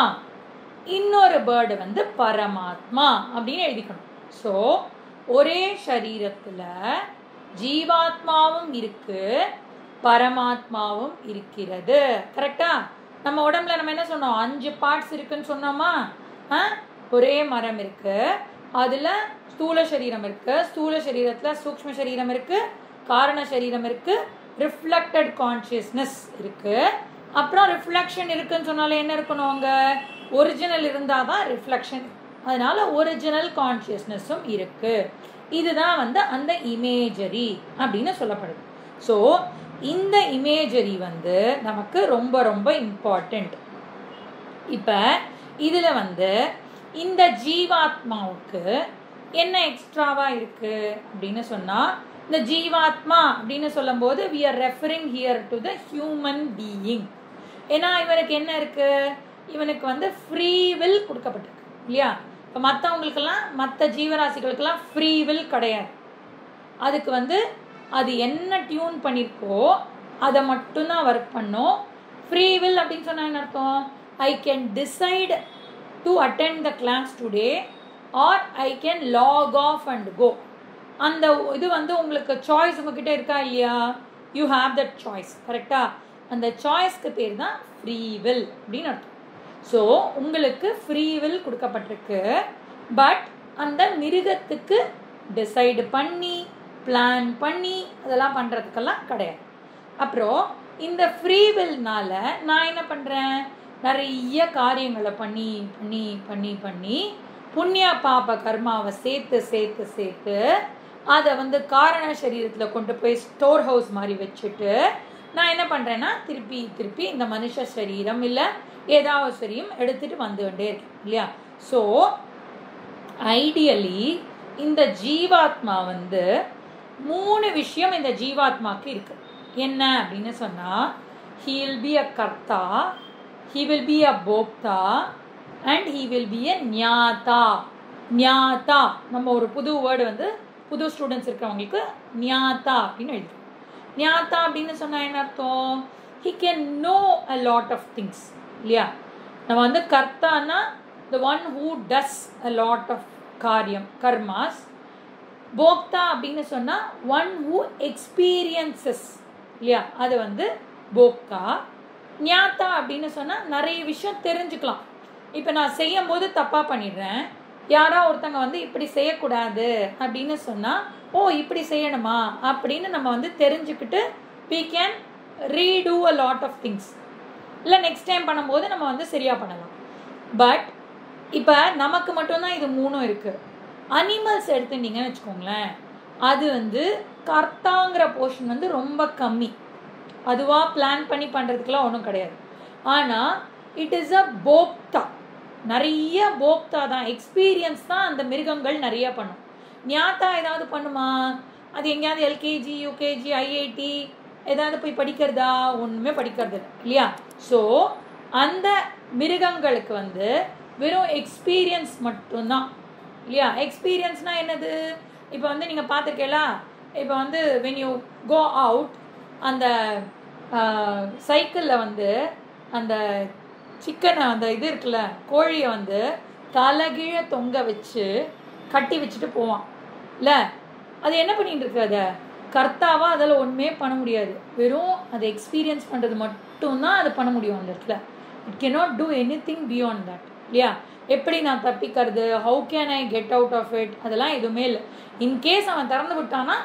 Speaker 1: இன்னொரு பேர்டு வந்து பரமாத்மா அப்படின்னு எழுதிக்கணும். ஸோ ஒரே சரீரத்தில் ஜீவாத்மாவும் இருக்கு, பரமாத்மாவும் இருக்கிறது. கரெக்டா? நம்ம உடம்புல நம்ம என்ன சொன்னோம்? 5 பார்ட்ஸ் இருக்குன்னு சொன்னோமா? ஒரே மரம் இருக்கு, அதில் ஸ்தூல சரீரம் இருக்கு, ஸ்தூல சரீரத்தில் சூக்ஷ்ம சரீரம் இருக்கு, காரண சரீரம் இருக்கு, ரிஃப்ளெக்டட் கான்ஷியஸ்னஸ் இருக்கு. அப்புறம் ரிஃப்ளெக்ஷன் இருக்குன்னு சொன்னாலே என்ன இருக்கணும்? அங்கே ஒரிஜினல் இருந்தால் தான் ரிஃப்ளெக்ஷன். அதனால ஒரிஜினல் கான்ஷியஸ்னஸும் இருக்கு. இதுதான் வந்து அந்த இமேஜரி அப்படின்னு சொல்லப்படுது. ஸோ இந்த இமேஜரி வந்து நமக்கு ரொம்ப ரொம்ப இம்பார்ட்டண்ட். இப்போ இதில் வந்து இந்த ஜீவாத்மாவுக்கு என்ன எக்ஸ்ட்ராவா இருக்கு அப்படின்னு சொன்னால், இந்த ஜீவாத்மா அப்படின்னு சொல்லும் போது we are referring here to the human being. ஏன்னா இவனுக்கு என்ன இருக்கு? இவனுக்கு வந்து ஃப்ரீ வில் கொடுக்கப்பட்டிருக்கு இல்லையா? இப்போ மற்றவங்களுக்கெல்லாம், மற்ற ஜீவராசிகளுக்கெல்லாம் ஃப்ரீ வில் கிடையாது. அதுக்கு வந்து அது என்ன டியூன் பண்ணியிருக்கோ அதை மட்டும்தான் ஒர்க் பண்ணும். ஃப்ரீ வில் அப்படின்னு சொன்னால் என்ன அர்த்தம்? I can decide to attend the class today or I can log off and go. அந்த இது வந்து உங்களுக்கு சாய்ஸ் உங்ககிட்ட இருக்கா இல்லையா? You have that choice. கரெக்டா? அந்த சாய்ஸ்க்கு பேர் தான் ஃப்ரீ வில் அப்படின்னு அர்த்தம். ஸோ உங்களுக்கு ஃப்ரீ வில் கொடுக்கப்பட்டிருக்கு. பட் அந்த மிருகத்துக்கு டிசைடு பண்ணி பிளான் பண்ணி அதெல்லாம் பண்ணுறதுக்கெல்லாம் கிடையாது. அப்புறம் இந்த ஃப்ரீ வில்னால நான் என்ன பண்ணுறேன்? நிறைய காரியங்களை பண்ணி பண்ணி பண்ணி பண்ணி புண்ணிய பாப கர்மாவை சேர்த்து சேர்த்து சேர்த்து அதை வந்து காரண சரீரத்தில் கொண்டு போய் ஸ்டோர் ஹவுஸ் மாதிரி வச்சுட்டு நான் என்ன பண்ணுறேன்னா திருப்பி திருப்பி இந்த மனுஷ சரீரம் இல்லை ஏதாவது சரீரம் எடுத்துகிட்டு வந்துகிட்டே இருக்கேன் இல்லையா? ஸோ ஐடியலி இந்த ஜீவாத்மா வந்து 3 விஷயம் இந்த ஜீவாத்மாக்கு இருக்கு. என்ன அப்படின்னு சொன்னால், he will be a கர்த்தா, he will be a Bhokta and he will be a ஞாதா. ஞாதா நம்ம ஒரு புது வேர்டு வந்து புது ஸ்டூடெண்ட்ஸ் இருக்கிறவங்களுக்கு ஞாதா அப்படின்னு எழுதுறோம். ஞாதா அப்படின்னு சொன்னால் என்ன அர்த்தம்? he can know a lot of things இல்லையா? நம்ம வந்து கர்த்தானா the one who does a lot of காரியம் கர்மாஸ். போக்தா அப்படின்னு சொன்னால் ஒன் ஹூ எக்ஸ்பீரியன்சஸ் இல்லையா? அது வந்து போக்தா. ஞாத்தா அப்படின்னு சொன்னால் நிறைய விஷயம் தெரிஞ்சுக்கலாம். இப்போ நான் செய்யும் போது தப்பாக பண்ணிடுறேன், யாரோ ஒருத்தங்க வந்து இப்படி செய்யக்கூடாது அப்படின்னு சொன்னால், ஓ இப்படி செய்யணுமா அப்படின்னு நம்ம வந்து தெரிஞ்சுக்கிட்டு we can redo a lot of things. இல்லை நெக்ஸ்ட் டைம் பண்ணும்போது நம்ம வந்து சரியாக பண்ணலாம். பட் இப்போ நமக்கு மட்டும்தான் இது மூணும் இருக்குது. அனிமல்ஸ் எடுத்துட்டீங்கன்னு வச்சுக்கோங்களேன், அது வந்து கர்த்தாங்கிற போர்ஷன் வந்து ரொம்ப கம்மி. அதுவாக பிளான் பண்ணி பண்ணுறதுக்குலாம் ஒன்றும் கிடையாது. ஆனால் இட் இஸ் அ போக்தா, நிறைய போக்தா தான், எக்ஸ்பீரியன்ஸ் தான் அந்த மிருகங்கள் நிறையா பண்ணும். ஞாத்தா ஏதாவது பண்ணுமா? அது எங்கேயாவது எல்கேஜி யூகேஜி ஐஐடி ஏதாவது போய் படிக்கிறதா? ஒன்றுமே படிக்கிறது இல்லை இல்லையா? ஸோ அந்த மிருகங்களுக்கு வந்து வெறும் எக்ஸ்பீரியன்ஸ் மட்டும்தான் இல்லையா? எக்ஸ்பீரியன்ஸ்னால் என்னது? இப்போ வந்து நீங்கள் பார்த்துருக்கீங்களா, இப்போ வந்து when you go out, அந்த சைக்கிளில் வந்து அந்த சிக்கனை அந்த இது இருக்குல்ல, கோழியை வந்து தலைகீழ தொங்க வச்சு கட்டி வச்சுட்டு போவான் இல்லை? அது என்ன பண்ணிட்டு இருக்கு? அதை கர்த்தாவா அதில் ஒன்றுமே பண்ண முடியாது. வெறும் அதை எக்ஸ்பீரியன்ஸ் பண்ணுறது மட்டும்தான் அது பண்ண முடியும் அந்த இடத்துல. It cannot do anything beyond that இல்லையா? எப்படி நான் தப்பிக்கிறது, how can I get out of it, அதெல்லாம் எதுவுமே இல்லை. இன்கேஸ் அவன் திறந்து விட்டானா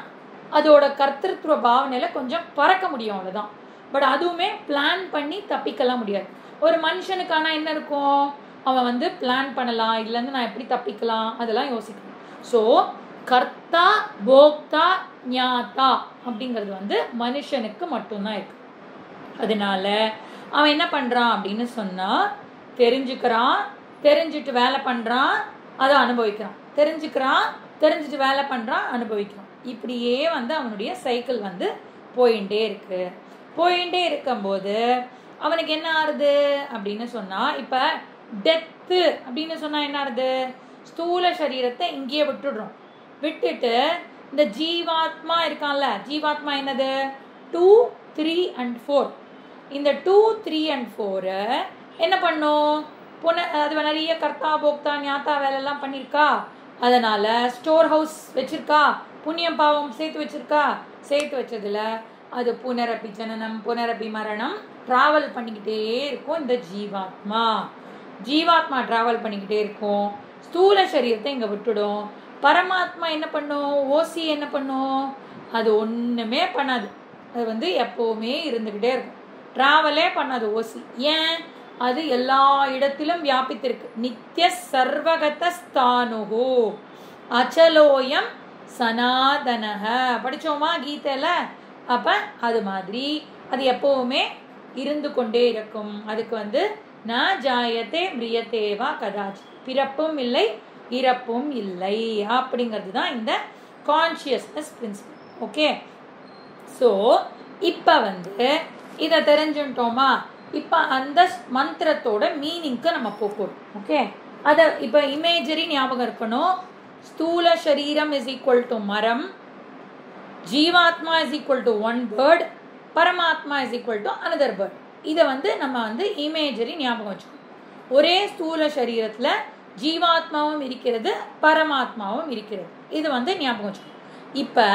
Speaker 1: அதோட கர்த்தத்துவ பாவனையில் கொஞ்சம் பறக்க முடியும், அவ்வளோதான். பட் அதுவுமே பிளான் பண்ணி தப்பிக்கலாம் முடியாது. ஒரு மனுஷனுக்கான என்ன இருக்கும், அவன் வந்து பிளான் பண்ணலாம், இதுலேருந்து நான் எப்படி தப்பிக்கலாம் அதெல்லாம் யோசிக்கணும். ஸோ கர்த்தா போக்தா ஞாத்தா அப்படிங்கிறது வந்து மனுஷனுக்கு மட்டும்தான் இருக்கு. அதனால அவன் என்ன பண்ணுறான் அப்படின்னு சொன்னால், தெரிஞ்சுக்கிறான், தெரிஞ்சுட்டு வேலை பண்ணுறான், அதை அனுபவிக்கிறான், தெரிஞ்சுக்கிறான், தெரிஞ்சுட்டு வேலை பண்ணுறான், அனுபவிக்கிறான். இப்படியே வந்து அவனுடைய சைக்கிள் வந்து போயிட்டே இருக்கு. போயிட்டே இருக்கும்போது அவனுக்கு என்ன ஆறுது அப்படின்னு சொன்னால், இப்போ டெத்து அப்படின்னு சொன்னால் என்ன ஆறுது, ஸ்தூல சரீரத்தை இங்கேயே விட்டுடுறோம். விட்டுட்டு இந்த ஜீவாத்மா இருக்கான்ல, ஜீவாத்மா என்னது 2, 3 and 4. இந்த 2, 3 and 4 என்ன பண்ணும், அது நிறைய கர்த்தா போக்தா ஞாத்தா வேலையெல்லாம் பண்ணியிருக்கா. அதனால் ஸ்டோர் ஹவுஸ் வச்சுருக்கா, புண்ணியம் பாவம் சேர்த்து வச்சுருக்கா. சேர்த்து வச்சதில் அது புனரப்பி ஜனனம் புனரப்பி மரணம் ட்ராவல் பண்ணிக்கிட்டே இருக்கும். இந்த ஜீவாத்மா ட்ராவல் பண்ணிக்கிட்டே இருக்கும். ஸ்தூல சரீரத்தை இங்கே விட்டுடும். பரமாத்மா என்ன பண்ணும், ஓசி என்ன பண்ணும், அது ஒன்றுமே பண்ணாது. அது வந்து எப்போவுமே இருந்துக்கிட்டே இருக்கும், ட்ராவலே பண்ணாது ஓசி. ஏன்? அது எல்லா இடத்திலும் வியாபித்திருக்கு. நித்திய சர்வகத ஸ்தானுகு அச்சலோயம் சனாதனக படித்தோமா கீதையில்? அப்போ அது மாதிரி அது எப்போவுமே இருந்து கொண்டே இருக்கும். அதுக்கு வந்து ந ஜாயத்தே மிரியத்தேவா கதாச்சி, பிறப்பும் இல்லை இறப்பும் இல்லை அப்படிங்கிறது தான் இந்த கான்ஷியஸ்னஸ் பிரின்சிபல். ஓகே, ஸோ இப்போ வந்து இதை தெரிஞ்சுட்டோமா? இப்போ அந்த மந்திரத்தோட மீனிங்க்கு நம்ம போகணும். ஓகே, அதை இப்போ இமேஜரி ஞாபகம் இருக்கணும். ஸ்தூல சரீரம் is equal to maram, jivatma is equal to one bird, paramatma is equal to another bird. இதை வந்து நம்ம வந்து இமேஜரி ஞாபகம் வச்சுக்கணும். ஒரே ஸ்தூல சரீரத்தில் ஜீவாத்மாவும் இருக்கிறது, பரமாத்மாவும் இருக்கிறது. இது வந்து ஞாபகம் வச்சுக்கணும். இப்போ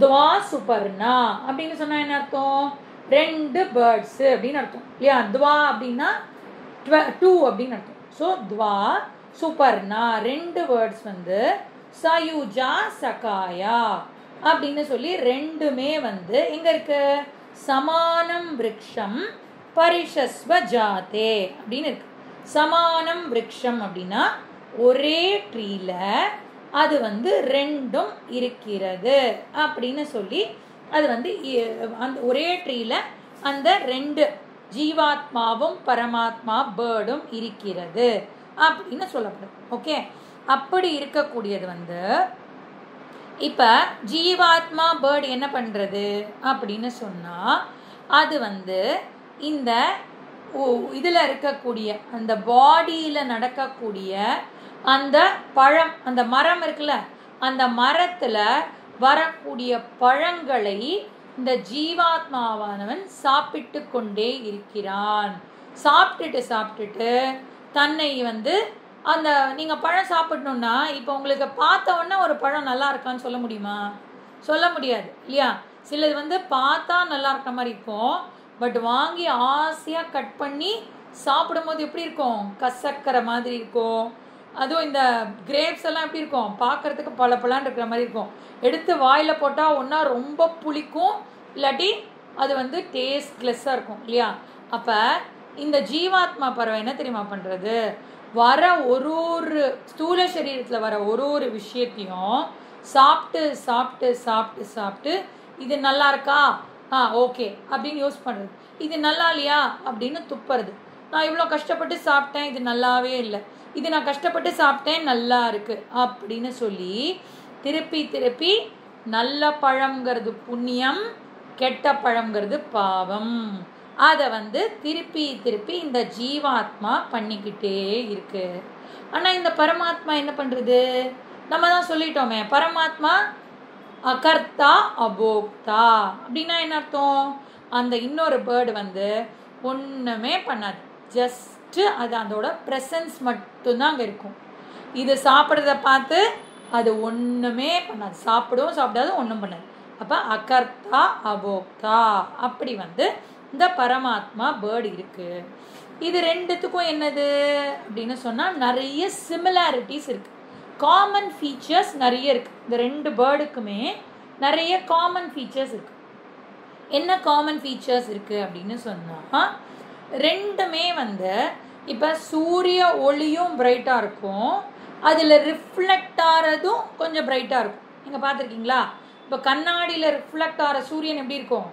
Speaker 1: துவா சுபர்ணா அப்படின்னு சொன்னால் என்ன அர்த்தம்? 2 பேர்ட்ஸு அப்படின்னு அர்த்தம் இல்லையா? துவா அப்படின்னா 2 அப்படின்னு அர்த்தம். ஸோ துவா சுபர்ணா 2 வேர்ட்ஸ் வந்து சயுஜா சகாயா அப்படின்னு சொல்லி ரெண்டுமே வந்து எங்கே இருக்கு? சமானம் விருக்ஷம் பரிஷஸ்வ ஜாதே அப்படின்னு இருக்கு. சமானம் விருக்ஷம் அப்படின்னா ஒரே ட்ரீல அது வந்து 2ம் இருக்கிறது அப்படின்னு சொல்லி, அது வந்து அந்த ஒரே ட்ரீல அந்த 2 ஜீவாத்மாவும் பரமாத்மா பேர்டும் இருக்கிறது அப்படின்னு சொல்லப்படுது. ஓகே, அப்படி இருக்கக்கூடியது வந்து இப்போ ஜீவாத்மா பேர்டு என்ன பண்ணுறது அப்படின்னு சொன்னால், அது வந்து இந்த இதில் இருக்கக்கூடிய அந்த பாடியில் நடக்கக்கூடிய அந்த பழம், அந்த மரம் இருக்குல்ல, அந்த மரத்தில் வரக்கூடிய பழங்களை இந்த ஜீவாத்மாவானவன் சாப்பிட்டு கொண்டே இருக்கிறான். சாப்பிட்டுட்டு தன்னை வந்து அந்த நீங்கள் பழம் சாப்பிடணுன்னா, இப்போ உங்களுக்கு பார்த்த உடனே ஒரு பழம் நல்லா இருக்கான்னு சொல்ல முடியுமா? சொல்ல முடியாது இல்லையா? சிலது வந்து பார்த்தா நல்லா இருக்கிற மாதிரி இருக்கும், பட் வாங்கி ஆசையாக கட் பண்ணி சாப்பிடும்போது எப்படி இருக்கும்? கசக்கிற மாதிரி இருக்கும். அதுவும் இந்த கிரேப்ஸ் எல்லாம் எப்படி இருக்கும்? பார்க்கறதுக்கு பளபளன்னு இருக்கிற மாதிரி இருக்கும். எடுத்து வாயில் போட்டால் ஒன்றா ரொம்ப புளிக்கும், இல்லாட்டி அது வந்து டேஸ்ட்லெஸ்ஸாக இருக்கும் இல்லையா? அப்போ இந்த ஜீவாத்மா பறவை என்ன தெரியுமா பண்ணுறது? வர ஒரு ஸ்தூல சரீரத்தில் வர ஒரு விஷயத்தையும் சாப்பிட்டு சாப்பிட்டு சாப்பிட்டு சாப்பிட்டு இது நல்லா இருக்கா, ஓகே அப்படின்னு யூஸ் பண்ணுறது. இது நல்லா இல்லையா அப்படின்னு துப்புறது. நான் இவ்வளோ கஷ்டப்பட்டு சாப்பிட்டேன், இது நல்லாவே இல்லை. இது நான் கஷ்டப்பட்டு சாப்பிட்டேன், நல்லா இருக்குது அப்படின்னு சொல்லி திருப்பி திருப்பி நல்ல பழங்கிறது புண்ணியம், கெட்ட பழங்கிறது பாவம். அதை வந்து திருப்பி திருப்பி இந்த ஜீவாத்மா பண்ணிக்கிட்டே இருக்கு. ஆனால் இந்த பரமாத்மா என்ன பண்ணுறது? நம்ம தான் சொல்லிட்டோமே, பரமாத்மா அகர்த்தா அபோக்தா. அப்படின்னா என்ன அர்த்தம்? அந்த இன்னொரு பேர்டு வந்து ஒன்றுமே பண்ணாது, ஜஸ்ட்டு அது அதோட ப்ரெசன்ஸ் மட்டும்தான் அங்கே இருக்கும். இது சாப்பிட்றத பார்த்து அது ஒன்றுமே பண்ணாது, சாப்பிடவும் சாப்பிடாது, ஒன்றும் பண்ணாது. அப்போ அகர்த்தா அபோக்தா அப்படி வந்து இந்த பரமாத்மா பேர்டு இருக்குது. இது ரெண்டுத்துக்கும் என்னது அப்படின்னு சொன்னால் நிறைய சிமிலாரிட்டிஸ் இருக்குது, காமன் ஃபீச்சர்ஸ் நிறைய இருக்குது. இந்த ரெண்டு பேர்டுக்குமே நிறைய காமன் ஃபீச்சர்ஸ் இருக்குது. என்ன காமன் ஃபீச்சர்ஸ் இருக்குது அப்படின்னு சொன்னால், ரெண்டுமே வந்து இப்போ சூரிய ஒளியும் பிரைட்டாக இருக்கும், அதில் ரிஃப்ளெக்ட் ஆகிறதும் கொஞ்சம் பிரைட்டாக இருக்கும். நீங்கள் பார்த்துருக்கீங்களா? இப்போ கண்ணாடியில் ரிஃப்ளெக்ட் ஆகிற சூரியன் எப்படி இருக்கும்,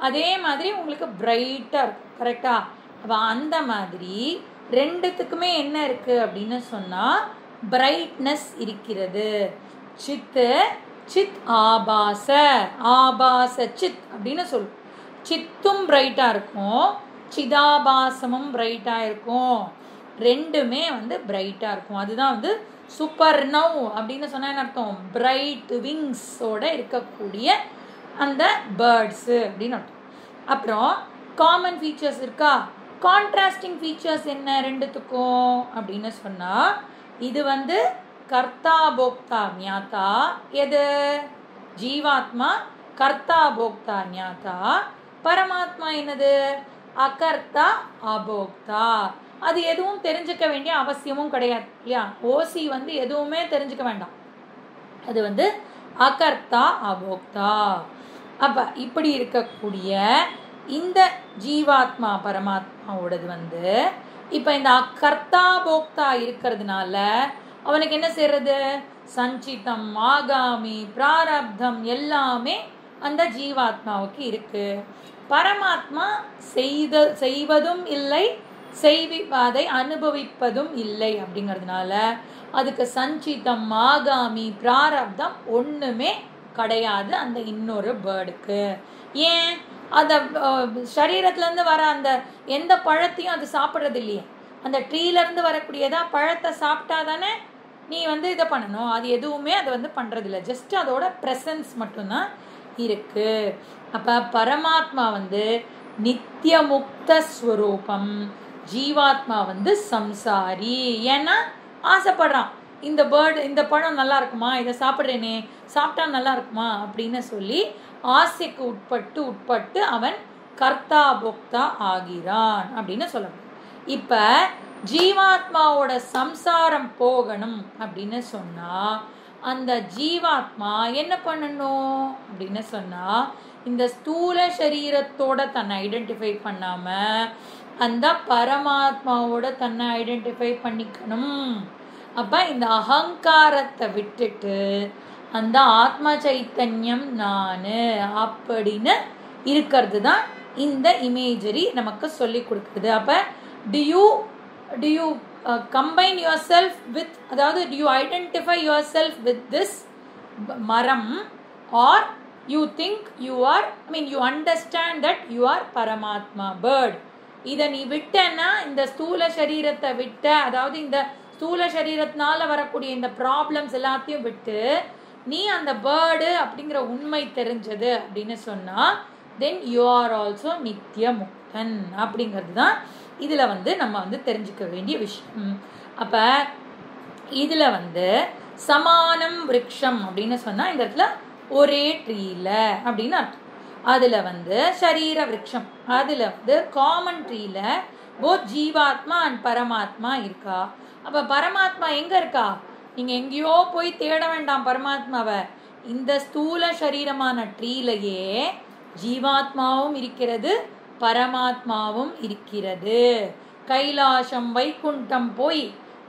Speaker 1: அதே மாதிரி உங்களுக்கு பிரைட்டாக இருக்கும். கரெக்டா? அப்போ அந்த மாதிரி ரெண்டுத்துக்குமே என்ன இருக்குது அப்படின்னு சொன்னால் பிரைட்னஸ் இருக்கிறது. சித்து சித் ஆபாச, ஆபாச சித் அப்படின்னு சொல்லும். சித்தும் பிரைட்டாக இருக்கும், சிதாபாசமும் பிரைட்டாக இருக்கும். ரெண்டுமே வந்து பிரைட்டாக இருக்கும். அதுதான் வந்து சூப்பர் நவ் அப்படின்னு சொன்னால் என்ன அர்த்தம்? பிரைட் விங்ஸோட இருக்கக்கூடிய அந்த பேர்ட்ஸு அப்படின்னு அர்த்தம். அப்புறம் காமன் ஃபீச்சர்ஸ் இருக்கா? கான்ட்ராஸ்டிங் ஃபீச்சர்ஸ் என்ன ரெண்டுத்துக்கும் அப்படின்னு சொன்னால், இது வந்து கர்த்தா போக்தா ஞாத்தா, எது ஜீவாத்மா கர்த்தா போக்தா ஞாத்தா, பரமாத்மா என்னது அகர்த்தா அபோக்தா. அது எதுவும் தெரிஞ்சுக்க வேண்டிய அவசியமும் கிடையாது இல்லையா? ஓசி வந்து எதுவுமே தெரிஞ்சுக்க வேண்டாம், அது வந்து அகர்த்தா அபோக்தா. அப்ப இப்படி இருக்கக்கூடிய இந்த ஜீவாத்மா பரமாத்மாவோடது வந்து இப்ப இந்த கர்த்தா போக்தா இருக்கிறதுனால அவனுக்கு என்ன செய்யறது? சஞ்சிதம், ஆகாமி, பிராரப்தம் எல்லாமே அந்த ஜீவாத்மாவுக்கு இருக்கு. பரமாத்மா செய்வதும் இல்லை, அதை அனுபவிப்பதும் இல்லை. அப்படிங்கிறதுனால அதுக்கு சஞ்சிதம், ஆகாமி, பிராரப்தம் ஒண்ணுமே கிடையாது அந்த இன்னொரு பேர்டுக்கு. ஏன்? அந்த சரீரத்துலேருந்து வர அந்த எந்த பழத்தையும் அது சாப்பிட்றது இல்லையே. அந்த ட்ரீலேருந்து வரக்கூடியதா பழத்தை சாப்பிட்டா தானே நீ வந்து இதை பண்ணணும். அது எதுவுமே அதை வந்து பண்ணுறதில்ல, ஜஸ்ட் அதோட ப்ரெசன்ஸ் மட்டும்தான் இருக்கு. அப்போ பரமாத்மா வந்து நித்திய முக்த ஸ்வரூபம், ஜீவாத்மா வந்து சம்சாரி. ஏன்னா ஆசைப்படுறான், இந்த பேர்டு இந்த பழம் நல்லா இருக்குமா, இதை சாப்பிட்றேனே, சாப்பிட்டா நல்லா இருக்குமா அப்படின்னு சொல்லி ஆசைக்கு உட்பட்டு அவன் கர்த்தா போக்தா ஆகிறான் அப்படின்னு சொல்லணும். இப்போ ஜீவாத்மாவோட சம்சாரம் போகணும் அப்படின்னு சொன்னால் அந்த ஜீவாத்மா என்ன பண்ணணும் அப்படின்னு சொன்னால், இந்த ஸ்தூல சரீரத்தோட தன்னை ஐடென்டிஃபை பண்ணாமல் அந்த பரமாத்மாவோட தன்னை ஐடென்டிஃபை பண்ணிக்கணும். அப்போ இந்த அகங்காரத்தை விட்டுட்டு அந்த ஆத்ம சைத்தன்யம் நான் அப்படின்னு இருக்கிறது தான் இந்த இமேஜரி நமக்கு சொல்லி கொடுக்குது. அப்போ do you combine yourself with, அதாவது do you identify yourself with this மரம், or you think you are, you understand that you are பரமாத்மா bird. இதை நீ விட்டன்னா, இந்த ஸ்தூல சரீரத்தை விட்ட, அதாவது இந்த ஸ்தூல சரீரத்தினால வரக்கூடிய இந்த ப்ராப்ளம்ஸ் எல்லாத்தையும் விட்டு நீ அந்த பேர்டு அப்படிங்கிற உண்மை தெரிஞ்சது அப்படின்னு சொன்னா, தென் யூ ஆர் ஆல்சோ நித்திய முக்தன். அப்படிங்கிறது தான் இதில் வந்து நம்ம வந்து தெரிஞ்சுக்க வேண்டிய விஷயம். அப்போ இதில் வந்து சமானம் விருட்சம் அப்படின்னு சொன்னால் இந்த இடத்துல ஒரே ட்ரீல அப்படின்னு அர்த்தம். அதில் வந்து சரீர விருட்சம், அதில் வந்து காமன் ட்ரீல போத் ஜீவாத்மா அண்ட் பரமாத்மா இருக்கா. அப்போ பரமாத்மா எங்கே இருக்கா? நீங்கள் எங்கேயோ போய் தேட வேண்டாம் பரமாத்மாவை. இந்த ஸ்தூல சரீரமான ட்ரீலையே ஜீவாத்மாவும் இருக்கிறது, பரமாத்மாவும் இருக்கிறது. கைலாசம் வைகுண்டம் போய்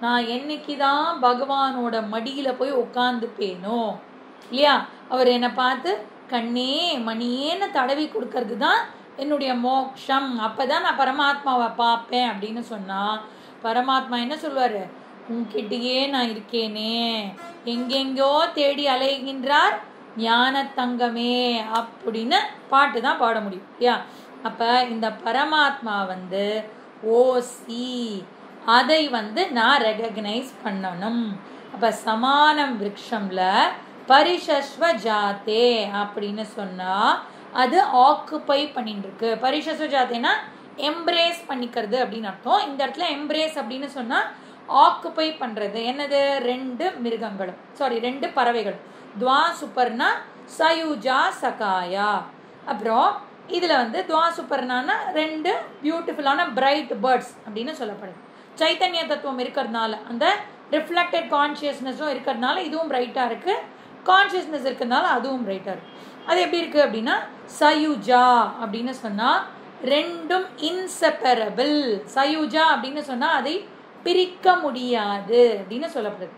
Speaker 1: நான் என்னைக்கு தான் பகவானோட மடியில் போய் உட்காந்துப்பேனோ இல்லையா, அவர் என்னை பார்த்து கண்ணே மணியேன்னு தடவி கொடுக்கறது தான் என்னுடைய மோக்ஷம், அப்போ தான் நான் பரமாத்மாவை பார்ப்பேன் அப்படின்னு சொன்னால் பரமாத்மா என்ன சொல்வார்? உன்கிட்டயே நான் இருக்கேனே, எங்கெங்கோ தேடி அலைகின்றார் ஞான தங்கமே அப்படின்னு பாட்டு தான் பாட முடியும் இல்லையா. அப்போ இந்த பரமாத்மா வந்து ஓசி, அதை வந்து நான் ரெகக்னைஸ் பண்ணணும். அப்போ சமானம் விருட்சம்ல பரிசஸ்வ ஜாத்தே அப்படின்னு சொன்னால் அது ஆக்குப்பை பண்ணிட்டு இருக்கு. பரிசஸ்வ ஜாத்தேனா எம்ப்ரேஸ் பண்ணிக்கிறது அப்படின்னு அர்த்தம். இந்த இடத்துல எம்ப்ரேஸ் அப்படின்னு சொன்னால் ஆக்குப்பை பண்ணுறது. என்னது? 2 மிருகங்களும், சாரி 2 பறவைகள். துவா சுப்பர்ணா சயுஜா சகாயா. அப்புறம் இதில் வந்து துவா சுப்பர்ணானா 2 பியூட்டிஃபுல்லான பிரைட் பேர்ட்ஸ் அப்படின்னு சொல்லப்படுது. சைத்தன்ய தத்துவம் இருக்கிறதுனால, அந்த ரிஃப்ளெக்டட் கான்ஷியஸ்னஸும் இருக்கிறதுனால இதுவும் பிரைட்டாக இருக்குது, கான்ஷியஸ்னஸ் இருக்கிறதுனால அதுவும் பிரைட்டாக இருக்குது. அது எப்படி இருக்குது அப்படின்னா சயுஜா அப்படின்னு சொன்னால் 2ம் இன்செப்பரபிள். சயுஜா அப்படின்னு சொன்னால் அதை பிரிக்க முடியாது அப்படின்னு சொல்லப்படுது.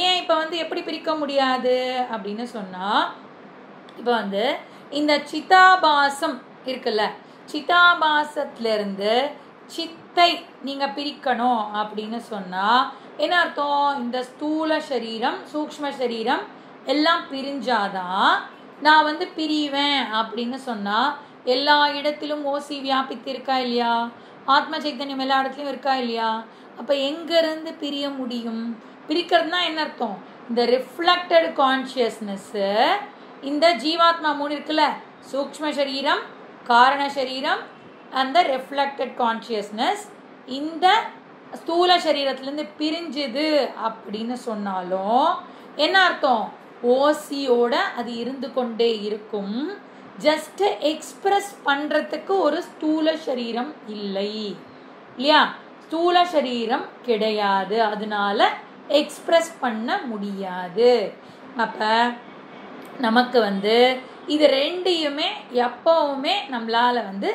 Speaker 1: ஏன் இப்போ வந்து எப்படி பிரிக்க முடியாது அப்படின்னு சொன்னால், இப்போ வந்து இந்த சிதாபாசம் இருக்குல்ல, சிதாபாசத்திலிருந்து சித்தை நீங்கள் பிரிக்கணும் அப்படின்னு சொன்னால் என்ன அர்த்தம்? இந்த ஸ்தூல சரீரம் சூக்ஷ்ம சரீரம் எல்லாம் பிரிஞ்சாதான் நான் வந்து பிரிவேன் அப்படின்னு சொன்னால் எல்லா இடத்திலும் ஓசி வியாபித்து இருக்கா இல்லையா, ஆத்ம சைத்தன்யம் எல்லா இடத்துலையும் இருக்கா இல்லையா. அப்போ எங்கேருந்து பிரிய முடியும்? பிரிக்கிறதுனா என்ன அர்த்தம்? இந்த ரிஃப்ளெக்டட் கான்ஷியஸ்னஸ்ஸு, இந்த ஜீவாத்மா 3 இருக்குல்ல, சூக்ஷ்ம சரீரம், காரண சரீரம், அந்த ரிஃப்ளெக்டட் கான்ஷியஸ்னஸ் இந்த ஸ்தூல சரீரத்துலேருந்து பிரிஞ்சுது அப்படின்னு சொன்னாலும் என்ன அர்த்தம்? ஓசியோட அது இருந்து கொண்டே இருக்கும். ஜஸ்ட் எக்ஸ்பிரஸ் பண்ணுறதுக்கு ஒரு ஸ்தூல சரீரம் இல்லை இல்லையா, ஸ்தூல சரீரம் கிடையாது, அதனால எக்ஸ்பிரஸ் பண்ண முடியாது. அப்போ நமக்கு வந்து இது 2யுமே எப்பவுமே நம்மளால் வந்து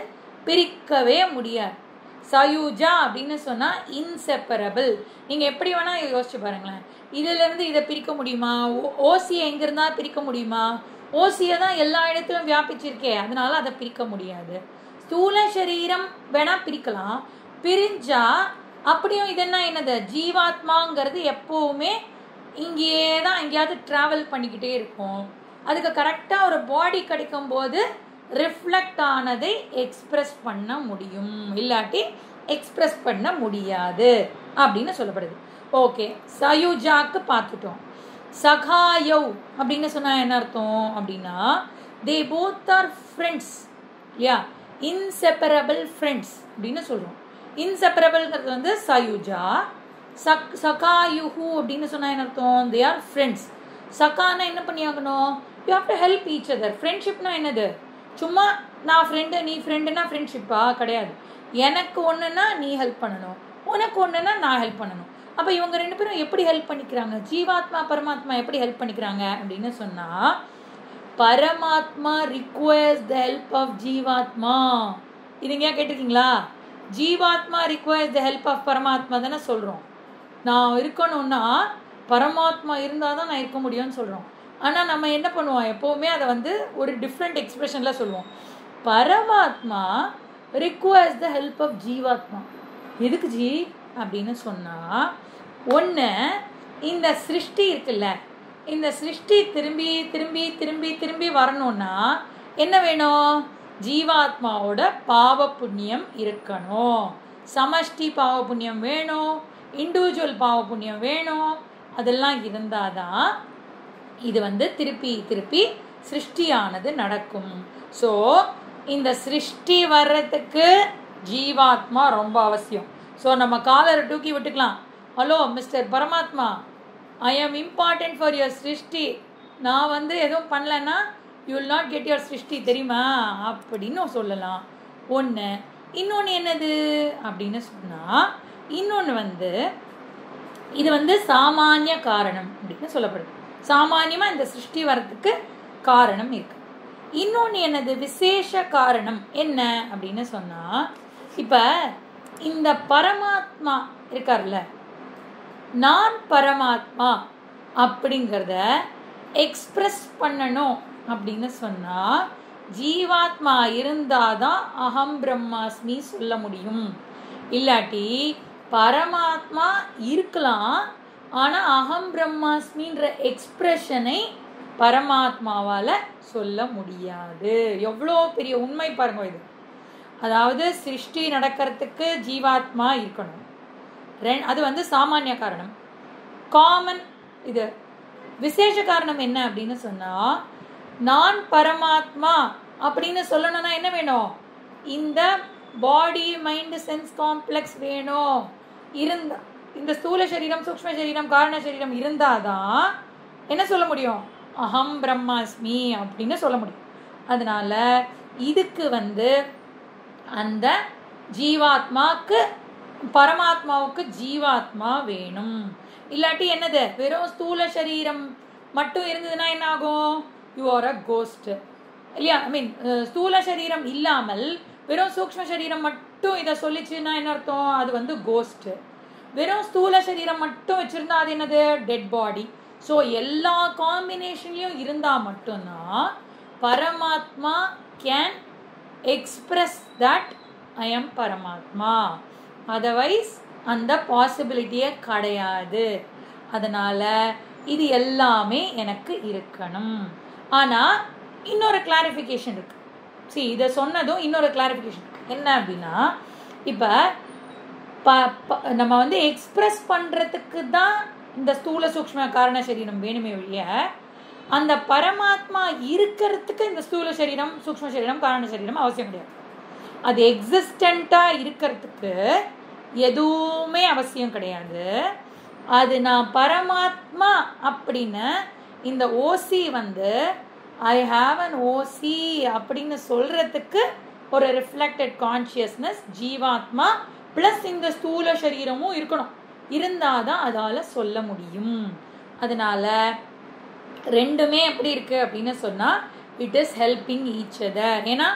Speaker 1: பிரிக்கவே முடியாது. சயுஜா அப்படின்னு சொன்னால் இன்செப்பரபிள். நீங்கள் எப்படி வேணால் யோசிச்சு பாருங்களேன், இதிலேருந்து இதை பிரிக்க முடியுமா? ஓசியை எங்கிருந்தா பிரிக்க முடியுமா? ஓசியை தான் எல்லா இடத்துலையும் வியாபிச்சிருக்கே, அதனால அதை பிரிக்க முடியாது. ஸ்தூல சரீரம் வேணால் பிரிக்கலாம், பிரிஞ்சா அப்படியும் இது என்னது? ஜீவாத்மாங்கிறது எப்போவுமே இங்கேயே தான் எங்கேயாவது ட்ராவல் பண்ணிக்கிட்டே இருக்கும். அதுக்கு கரெக்டாக ஒரு பாடி கிடைக்கும் போது ரிஃப்ளெக்ட் ஆனதை எக்ஸ்பிரஸ் பண்ண முடியும், இல்லாட்டி எக்ஸ்பிரஸ் பண்ண முடியாது அப்படின்னு சொல்லப்படுது. ஓகே, சயுஜாக்கு பார்த்துட்டோம். சகாயவ் அப்படின்னு சொன்னால் என்ன அர்த்தம் அப்படின்னா தே போத் ஆர் ஃப்ரெண்ட்ஸ் இல்லையா, இன்செப்பரபிள் ஃப்ரெண்ட்ஸ் அப்படின்னு சொல்கிறோம். இன்செப்பரபிள்ங்கிறது வந்து சயுஜா. சகாயுஹு அப்படின்னு சொன்னால் என்ன அர்த்தம்? They are friends. சகானா என்ன பண்ணியாகணும்? You have to help each other. ஃப்ரெண்ட்ஷிப்னா என்னது? சும்மா நான் ஃப்ரெண்டு நீ ஃப்ரெண்டுனா ஃப்ரெண்ட்ஷிப்பா? கிடையாது. எனக்கு ஒன்றுனா நீ ஹெல்ப் பண்ணணும், உனக்கு ஒன்றுனா நான் ஹெல்ப் பண்ணணும். அப்போ இவங்க 2 பேரும் எப்படி ஹெல்ப் பண்ணிக்கிறாங்க? ஜீவாத்மா பரமாத்மா எப்படி ஹெல்ப் பண்ணிக்கிறாங்க அப்படின்னு சொன்னால், பரமாத்மா ரிக்வயர்ஸ் த ஹெல்ப் ஆஃப் ஜீவாத்மா. இது எங்கேயா கேட்டிருக்கீங்களா? ஜீவாத்மா ரிக்வயர்ஸ் த ஹெல்ப் ஆஃப் பரமாத்மா தானே சொல்கிறோம். நான் இருக்கணும்னா பரமாத்மா இருந்தால் தான் நான் இருக்க முடியும்னு சொல்கிறோம். ஆனால் நம்ம என்ன பண்ணுவோம்? எப்போவுமே அதை வந்து ஒரு டிஃப்ரெண்ட் எக்ஸ்பிரஷனில் சொல்லுவோம். பரமாத்மா ரிக்வயர்ஸ் த ஹெல்ப் ஆஃப் ஜீவாத்மா. எதுக்கு ஜி அப்படின்னு சொன்னால், ஒன்று இந்த சிருஷ்டி இருக்குல்ல, இந்த சிருஷ்டி திரும்பி திரும்பி திரும்பி திரும்பி வரணும்னா என்ன வேணும்? ஜீவாத்மாவோட பாவ புண்ணியம் இருக்கணும். சமஷ்டி பாவ புண்ணியம் வேணும், இண்டிவிஜுவல் பாவ புண்ணியம் வேணும். அதெல்லாம் இருந்தால் தான் இது வந்து திருப்பி திருப்பி சிருஷ்டியானது நடக்கும். ஸோ இந்த சிருஷ்டி வர்றதுக்கு ஜீவாத்மா ரொம்ப அவசியம். ஸோ நம்ம காலரை தூக்கி விட்டுக்கலாம். ஹலோ மிஸ்டர் பரமாத்மா, ஐ ஆம் இம்பார்ட்டன்ட் ஃபார் யுவர் சிருஷ்டி. நான் வந்து எதுவும் பண்ணலன்னா you will not get your சிருஷ்டி தெரியுமா அப்படின்னு சொல்லலாம் ஒன்று. இன்னொன்று என்னது அப்படின்னு சொன்னால், இன்னொன்று வந்து இது வந்து சாமானிய காரணம் அப்படின்னு சொல்லப்படுது. சாமானியமாக இந்த சிருஷ்டி வரத்துக்கு காரணம் இருக்கு. இன்னொன்று என்னது விசேஷ காரணம் என்ன அப்படின்னு சொன்னால், இப்போ இந்த பரமாத்மா இருக்கார்ல, நான் பரமாத்மா அப்படிங்கிறத எக்ஸ்பிரஸ் பண்ணணும் அப்படின்னு சொன்னால் ஜீவாத்மா இருந்தாதான் அகம் பிரம்மாஸ்மி சொல்ல முடியும். இல்லாட்டி பரமாத்மா இருக்கலாம், ஆனால் அகம் பிரம்மாஸ்மின்ற எக்ஸ்பிரஷனை பரமாத்மாவால் சொல்ல முடியாது. எவ்வளோ பெரிய உண்மை பாருங்க இது. அதாவது சிருஷ்டி நடக்கிறதுக்கு ஜீவாத்மா இருக்கணும், அது வந்து சாமானிய காரணம். காமன் இது விசேஷ காரணம் என்ன அப்படின்னு சொன்னால், நான் பரமாத்மா அப்படின்னு சொல்லணும்னா என்ன வேணும்? இந்த பாடி மைண்ட் சென்ஸ் காம்ப்ளெக்ஸ் வேணும். இருந்தா இந்த ஸ்தூல சரீரம் சூக்ஷ்ம சரீரம் காரண சரீரம் இருந்தாதான் என்ன சொல்ல முடியும்? அகம் பிரம்மாஸ்மி அப்படின்னு சொல்ல முடியும். அதனால இதுக்கு வந்து அந்த ஜீவாத்மாக்கு பரமாத்மாவுக்கு ஜீவாத்மா வேணும். இல்லாட்டி என்னது, வெறும் ஸ்தூல சரீரம் மட்டும் இருந்ததுன்னா என்ன ஆகும்? யூ ஆர் அ கோஸ்ட் இல்லையா? ஐ மீன் ஸ்தூல சரீரம் இல்லாமல் வெறும் சூக்ஷ்ம சரீரம் மட்டும் இதை சொல்லிச்சுன்னா என்ன அர்த்தம்? அது வந்து கோஸ்ட். வெறும் ஸ்தூல சரீரம் மட்டும் வச்சிருந்தா அது என்னது? Dead body. ஸோ எல்லா காம்பினேஷன்லையும் இருந்தால் மட்டும்தான் பரமாத்மா can express that I am பரமாத்மா. அதர்வைஸ் அந்த பாசிபிலிட்டியே கிடையாது. அதனால் இது எல்லாமே எனக்கு இருக்கணும். ஆனால் இன்னொரு கிளாரிஃபிகேஷன் இருக்குது. சரி, இதை சொன்னதும் இன்னொரு கிளாரிஃபிகேஷன் என்ன அப்படின்னா, இப்போ நம்ம வந்து எக்ஸ்பிரஸ் பண்ணுறதுக்கு தான் இந்த ஸ்தூல சூக்ஷ்ம காரண சரீரம் வேணுமே ஒழிய, அந்த பரமாத்மா இருக்கிறதுக்கு இந்த ஸ்தூல சரீரம் சூக்ஷ்ம சரீரம் காரண சரீரம் அவசியம் கிடையாது. அது எக்ஸிஸ்டண்ட்டாக இருக்கிறதுக்கு எதுவுமே அவசியம் கிடையாது. அது நான் பரமாத்மா அப்படின்னு இந்த ஓசி வந்து ஐ ஹாவ் அன் ஓசி அப்படின்னு சொல்றதுக்கு ஒரு ரிஃப்ளெக்டட் கான்ஷியஸ்னஸ் ஜீவாத்மா ப்ளஸ் இந்த ஸ்தூல சரீரமும் இருக்கணும். இருந்தாதான் அதால் சொல்ல முடியும். அதனால ரெண்டுமே எப்படி இருக்கு அப்படின்னு சொன்னால், it is helping each other. ஏன்னா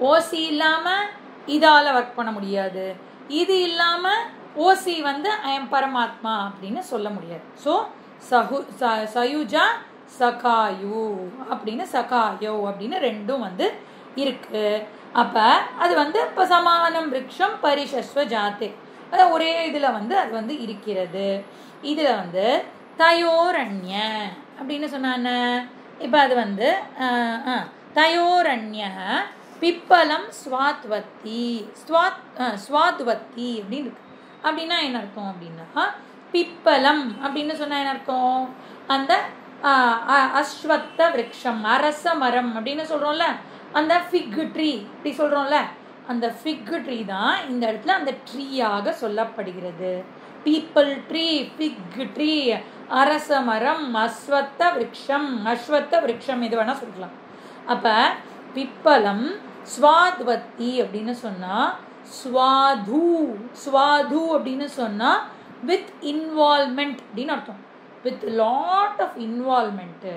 Speaker 1: ஓசி இல்லாமல் இதால் ஒர்க் பண்ண முடியாது, இது இல்லாமல் ஓசி வந்து ஐ எம் பரமாத்மா அப்படின்னு சொல்ல முடியாது. ஸோ சயுஜா சகாயு அப்படின்னு சகாயோ அப்படின்னு ரெண்டும் வந்து இருக்கு. அப்போ அது வந்து இப்போ சமானம் விருட்சம் பரிசஸ்வ ஜாத்தே, ஒரே இதில் வந்து அது வந்து இருக்கிறது. இதில் வந்து தயோரண்ய அப்படின்னு சொன்னான. இப்போ அது வந்து தயோரண்ய பிப்பலம் ஸ்வாத்வத்தி ஸ்வாத்வத்தி அப்படின்னு இருக்கு. அப்படின்னா என்ன அர்த்தம் அப்படின்னா, பிப்பலம் அப்படின்னு சொன்னா என்ன அர்த்தம்? அந்த அஸ்வத்த விருட்சம் அரச மரம் அப்படின்னு சொல்றோம்ல, அந்த ஃபிக் ட்ரீ இப்படி சொல்றோம்ல, அந்த ஃபிக் ட்ரீ தான் இந்த இடத்துல அந்த ட்ரீயாக சொல்லப்படுகிறது. பீப்பிள் ட்ரீ, ஃபிக் ட்ரீ, அரச மரம், அஸ்வத்த விருட்சம் இது வேணா சொல்லலாம். அப்ப பிப்பலம் ஸ்வாத்வத்தி அப்படின்னு சொன்னா ஸ்வாது அப்படின்னு சொன்னா வித் இன்வால்மெண்ட் அப்படின்னு அர்த்தம். With lot of involvement.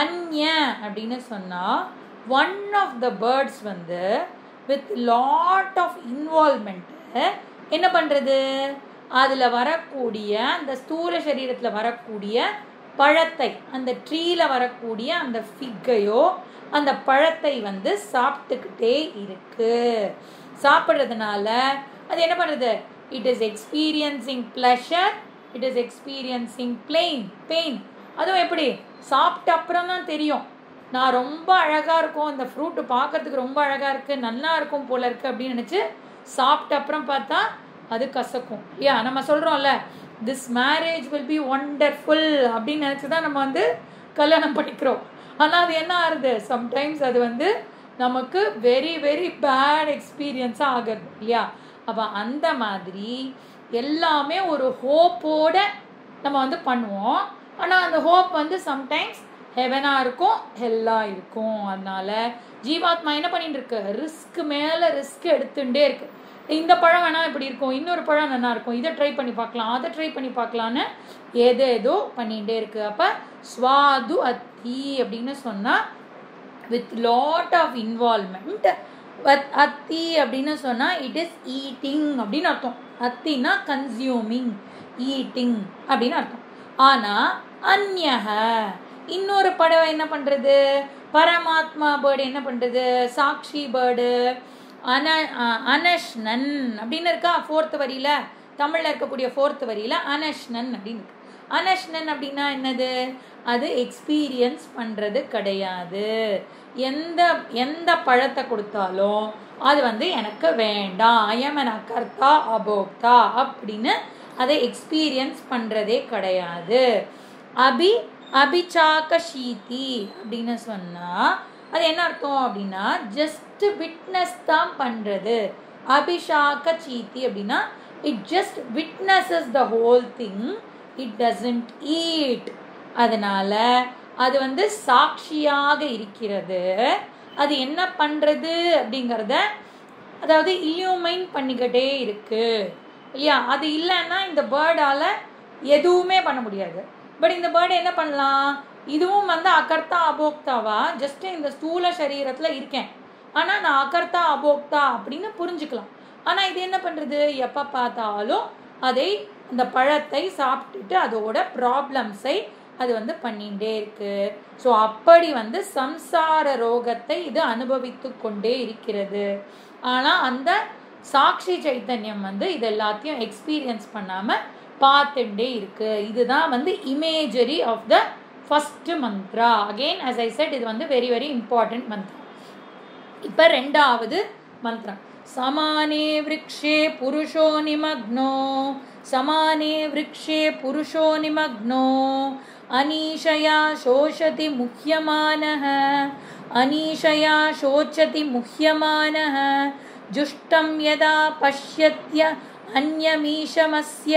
Speaker 1: அன்ய அப்படின்னு சொன்னா ஒன் ஆஃப் த பேர்ட்ஸ் வந்து வித் லாட் ஆஃப் இன்வால்மெண்ட்டு என்ன பண்ணுறது, அதில் வரக்கூடிய அந்த ஸ்தூல சரீரத்தில் வரக்கூடிய பழத்தை, அந்த ட்ரீயில் வரக்கூடிய அந்த ஃபிக்கையோ அந்த பழத்தை வந்து சாப்பிட்டுக்கிட்டே இருக்கு. சாப்பிட்றதுனால அது என்ன பண்ணுறது? It is experiencing pleasure, it is experiencing pain. அதுவும் எப்படி? சாப்பிட்ட அப்புறம் தான் தெரியும், நான் ரொம்ப அழகாக இருக்கும், இந்த ஃப்ரூட்டு பார்க்கறதுக்கு ரொம்ப அழகாக இருக்குது, நல்லா இருக்கும் போல இருக்குது அப்படின்னு நினச்சி சாப்பிட்ட அப்புறம் பார்த்தா அது கசக்கும். நம்ம சொல்கிறோம்ல, this marriage will be wonderful அப்படின்னு நினச்சி தான் நம்ம வந்து கல்யாணம் பண்ணிக்கிறோம். ஆனால் அது என்ன ஆகுது? சம்டைம்ஸ் அது வந்து நமக்கு வெரி வெரி பேட் எக்ஸ்பீரியன்ஸாக ஆகுது இல்லையா? அப்போ அந்த மாதிரி எல்லாமே ஒரு ஹோப்போட நம்ம வந்து பண்ணுவோம். ஆனால் அந்த ஹோப் வந்து சம்டைம்ஸ் ஹெவனாக இருக்கும், ஹெல்லாக இருக்கும். அதனால ஜீவாத்மா என்ன பண்ணிட்டு இருக்கு, ரிஸ்க் மேலே ரிஸ்க் எடுத்துட்டே இருக்கு. இந்த பழம் வேணா இப்படி இருக்கும், இன்னொரு பழம் நல்லா இருக்கும், இதை ட்ரை பண்ணி பார்க்கலாம், அதை ட்ரை பண்ணி பார்க்கலான்னு ஏதோ பண்ணிகிட்டே இருக்கு. அப்போ ஸ்வாது அத்தி அப்படின்னு சொன்னால் வித் லாட் ஆஃப் இன்வால்மெண்ட். அத்தி அப்படின்னு சொன்னால் இட் இஸ் ஈட்டிங் அப்படின்னு அர்த்தம். அத்தினா கன்சியூமிங், ஈட்டிங் அப்படின்னு அர்த்தம். ஆனால் அந்யஹ இன்னொரு படம் என்ன பண்ணுறது, பரமாத்மா பேர்டு என்ன பண்ணுறது, சாக்ஷி பேர்டு அனஷ்னன் அப்படின்னு இருக்கா 4th வரியில, தமிழில் இருக்கக்கூடிய 4th வரியில அனஷ்னன் அப்படின்னு இருக்கு. அனஷ்னன் அப்படின்னா என்னது, அது எக்ஸ்பீரியன்ஸ் பண்ணுறது கிடையாது. எந்த பழத்தை கொடுத்தாலும் அது எனக்கு வேண்டாம், ஐஎம் அகர்த்தா அபோக்தா அப்படின்னு அதை எக்ஸ்பீரியன்ஸ் பண்ணுறதே கிடையாது. அபிச்சாகஷீதி அப்படின்னு சொன்னால் அது என்ன அர்த்தம் அப்படின்னா ஜஸ்ட் விட்னஸ் தான் பண்ணுறது. அபிஷாக சீத்தி அப்படின்னா it just witnesses the whole thing, it doesn't eat. அதனால அது சாட்சியாக இருக்கிறது. அது என்ன பண்ணுறது அப்படிங்கிறத அதாவது இல்யூமைன் பண்ணிக்கிட்டே இருக்கு இல்லையா. அது இல்லைன்னா இந்த பேர்டால் எதுவுமே பண்ண முடியாது. பட் இந்த பேர்டு என்ன பண்ணலாம், இதுவும் அகர்த்தா அபோக்தாவா, ஜஸ்ட் இந்த ஸ்தூல சரீரத்தில் இருக்கேன், ஆனால் நான் அகர்த்தா அபோக்தா அப்படின்னு புரிஞ்சுக்கலாம். ஆனால் இது என்ன பண்ணுறது, எப்போ பார்த்தாலும் அதை அந்த பழத்தை சாப்பிட்டுட்டு அதோட ப்ராப்ளம்ஸை அது பண்ணிகிட்டே இருக்கு. ஸோ அப்படி சம்சார ரோகத்தை இது அனுபவித்து கொண்டே இருக்கிறது. ஆனால் அந்த சாட்சி சைத்தன்யம் இது எல்லாத்தையும் எக்ஸ்பீரியன்ஸ் பண்ணாமல் பார்த்துட்டே இருக்கு. இதுதான் imagery of the first mantra. Again as I said இது வெரி வெரி இம்பார்ட்டன்ட் மந்த்ரா. இப்போ 2வது மந்த்ரம், சமானே விருக்ஷே புருஷோ நிமக்னோ, சமானே விருக்ஷே புருஷோ நிமக்னோ, அனீஷயா சோஷதி முஹ்யமானஹ, அனீஷயா சோச்சதி முஹ்யமானஹ, ஜுஷ்டம் யதா பஷ்யத்ய அன்யமீஷமஸ்ய,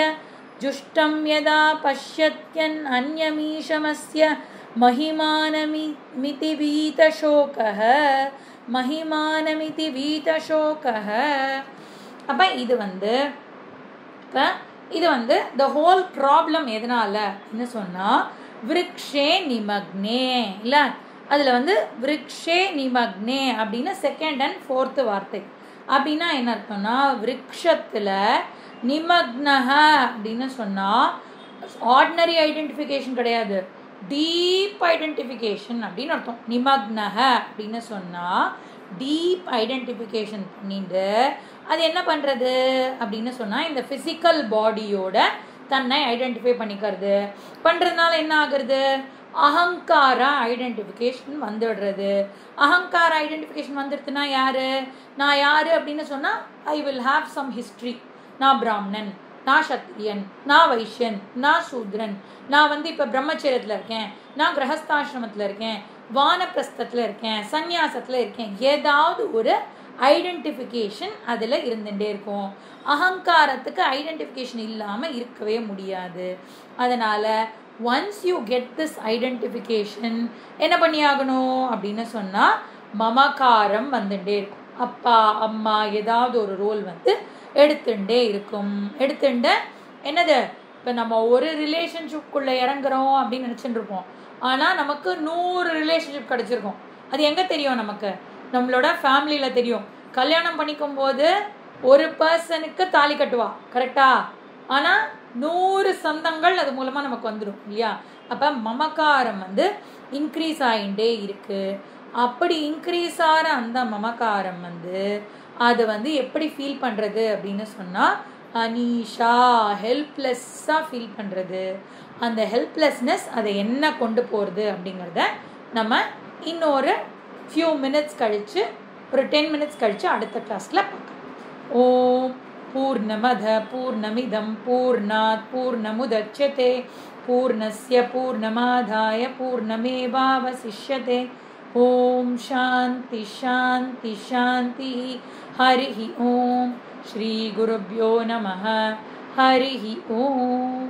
Speaker 1: ஜுஷ்டம் யதா பஷ்யத்யன் அன்யமீஷமஸ்ய, மஹிமானமிதி வீதசோகஹ, மஹிமானமிதி வீதசோகஹ. அப்போ இது த ஹோல் ப்ராப்ளம் எதனால என்ன சொன்னால் விருக்ஷே நிமக்னே இல்லை, அதில் விருக்ஷே நிமக்னே அப்படின்னு 2nd and 4th வார்த்தை. அப்படின்னா என்ன அர்த்தம்னா விருக்ஷத்தில் நிமக்னஹ அப்படின்னு சொன்னால் ஆர்டினரி ஐடென்டிஃபிகேஷன் கிடையாது, டீப் ஐடென்டிஃபிகேஷன் அப்படின்னு அர்த்தம். நிமக்னஹ அப்படின்னு சொன்னால் டீப் ஐடென்டிஃபிகேஷன் பண்ணிட்டு அது என்ன பண்ணுறது அப்படின்னு சொன்னால் இந்த ஃபிசிக்கல் பாடியோட தன்னை ஐடென்டிஃபை பண்ணுறதுனால என்ன ஆகுறது, அகங்கார ஐடென்டிஃபிகேஷன் வந்துடுறது. அகங்கார ஐடென்டிஃபிகேஷன் வந்துடுதுன்னா யார், நான் யார் அப்படின்னு சொன்னால் I will have some history, நான் பிராமணன், நான் சத்திரியன், நான் வைஷ்யன், நான் சூத்ரன், நான் இப்போ பிரம்மச்சரியத்தில் இருக்கேன், நான் கிரகஸ்தாசிரமத்தில் இருக்கேன், வானப்பிரஸ்தத்தில் இருக்கேன், சந்நியாசத்தில் இருக்கேன், ஏதாவது ஒரு ஐடென்டிஃபிகேஷன் அதில் இருந்துகிட்டே இருக்கும். அகங்காரத்துக்கு ஐடென்டிஃபிகேஷன் இல்லாமல் இருக்கவே முடியாது. அதனால் once you get this identification என்ன பண்ணி ஆகணும் அப்படின்னு சொன்னால் மமகாரம் வந்துட்டே இருக்கும். அப்பா அம்மா ஏதாவது ஒரு ரோல் எடுத்துட்டே இருக்கும். எடுத்துட்டு என்னது, இப்போ நம்ம ஒரு ரிலேஷன்ஷிப்குள்ளே இறங்குறோம் அப்படின்னு நினச்சிட்டு இருப்போம், ஆனால் நமக்கு 100 ரிலேஷன்ஷிப் கிடச்சிருக்கும். அது எங்கே தெரியும், நமக்கு நம்மளோட ஃபேமிலியில் தெரியும். கல்யாணம் பண்ணிக்கும் போது ஒரு பர்சனுக்கு தாலி கட்டுவா கரெக்டா, ஆனால் 100 சொந்தங்கள் அது மூலமாக நமக்கு வந்துடும் இல்லையா. அப்போ மமகாரம் இன்க்ரீஸ் ஆகிட்டே இருக்குது. அப்படி இன்க்ரீஸ் ஆகிற அந்த மமகாரம் அது எப்படி ஃபீல் பண்ணுறது அப்படின்னு சொன்னால் அனீஷா ஹெல்ப்லெஸ்ஸாக ஃபீல் பண்ணுறது. அந்த ஹெல்ப்லெஸ்னஸ் அதை என்ன கொண்டு போகிறது அப்படிங்கிறத நம்ம இன்னொரு ஃபியூ மினிட்ஸ் கழித்து, ஒரு 10 மினிட்ஸ் கழித்து அடுத்த கிளாஸில் பார்க்கலாம். ஓம் பூர்ணமத பூர்ணமிதம் பூர்ணாத் பூர்ணமுதச்யதே பூர்ணஸ்ய பூர்ணமாதாய பூர்ணமேவாவசிஷ்யதே. ஓம் சாந்தி சாந்தி சாந்தி. ஹரிஹி ஓம். ஸ்ரீ குருப்யோ நமः. ஹரிஹி ஓம்.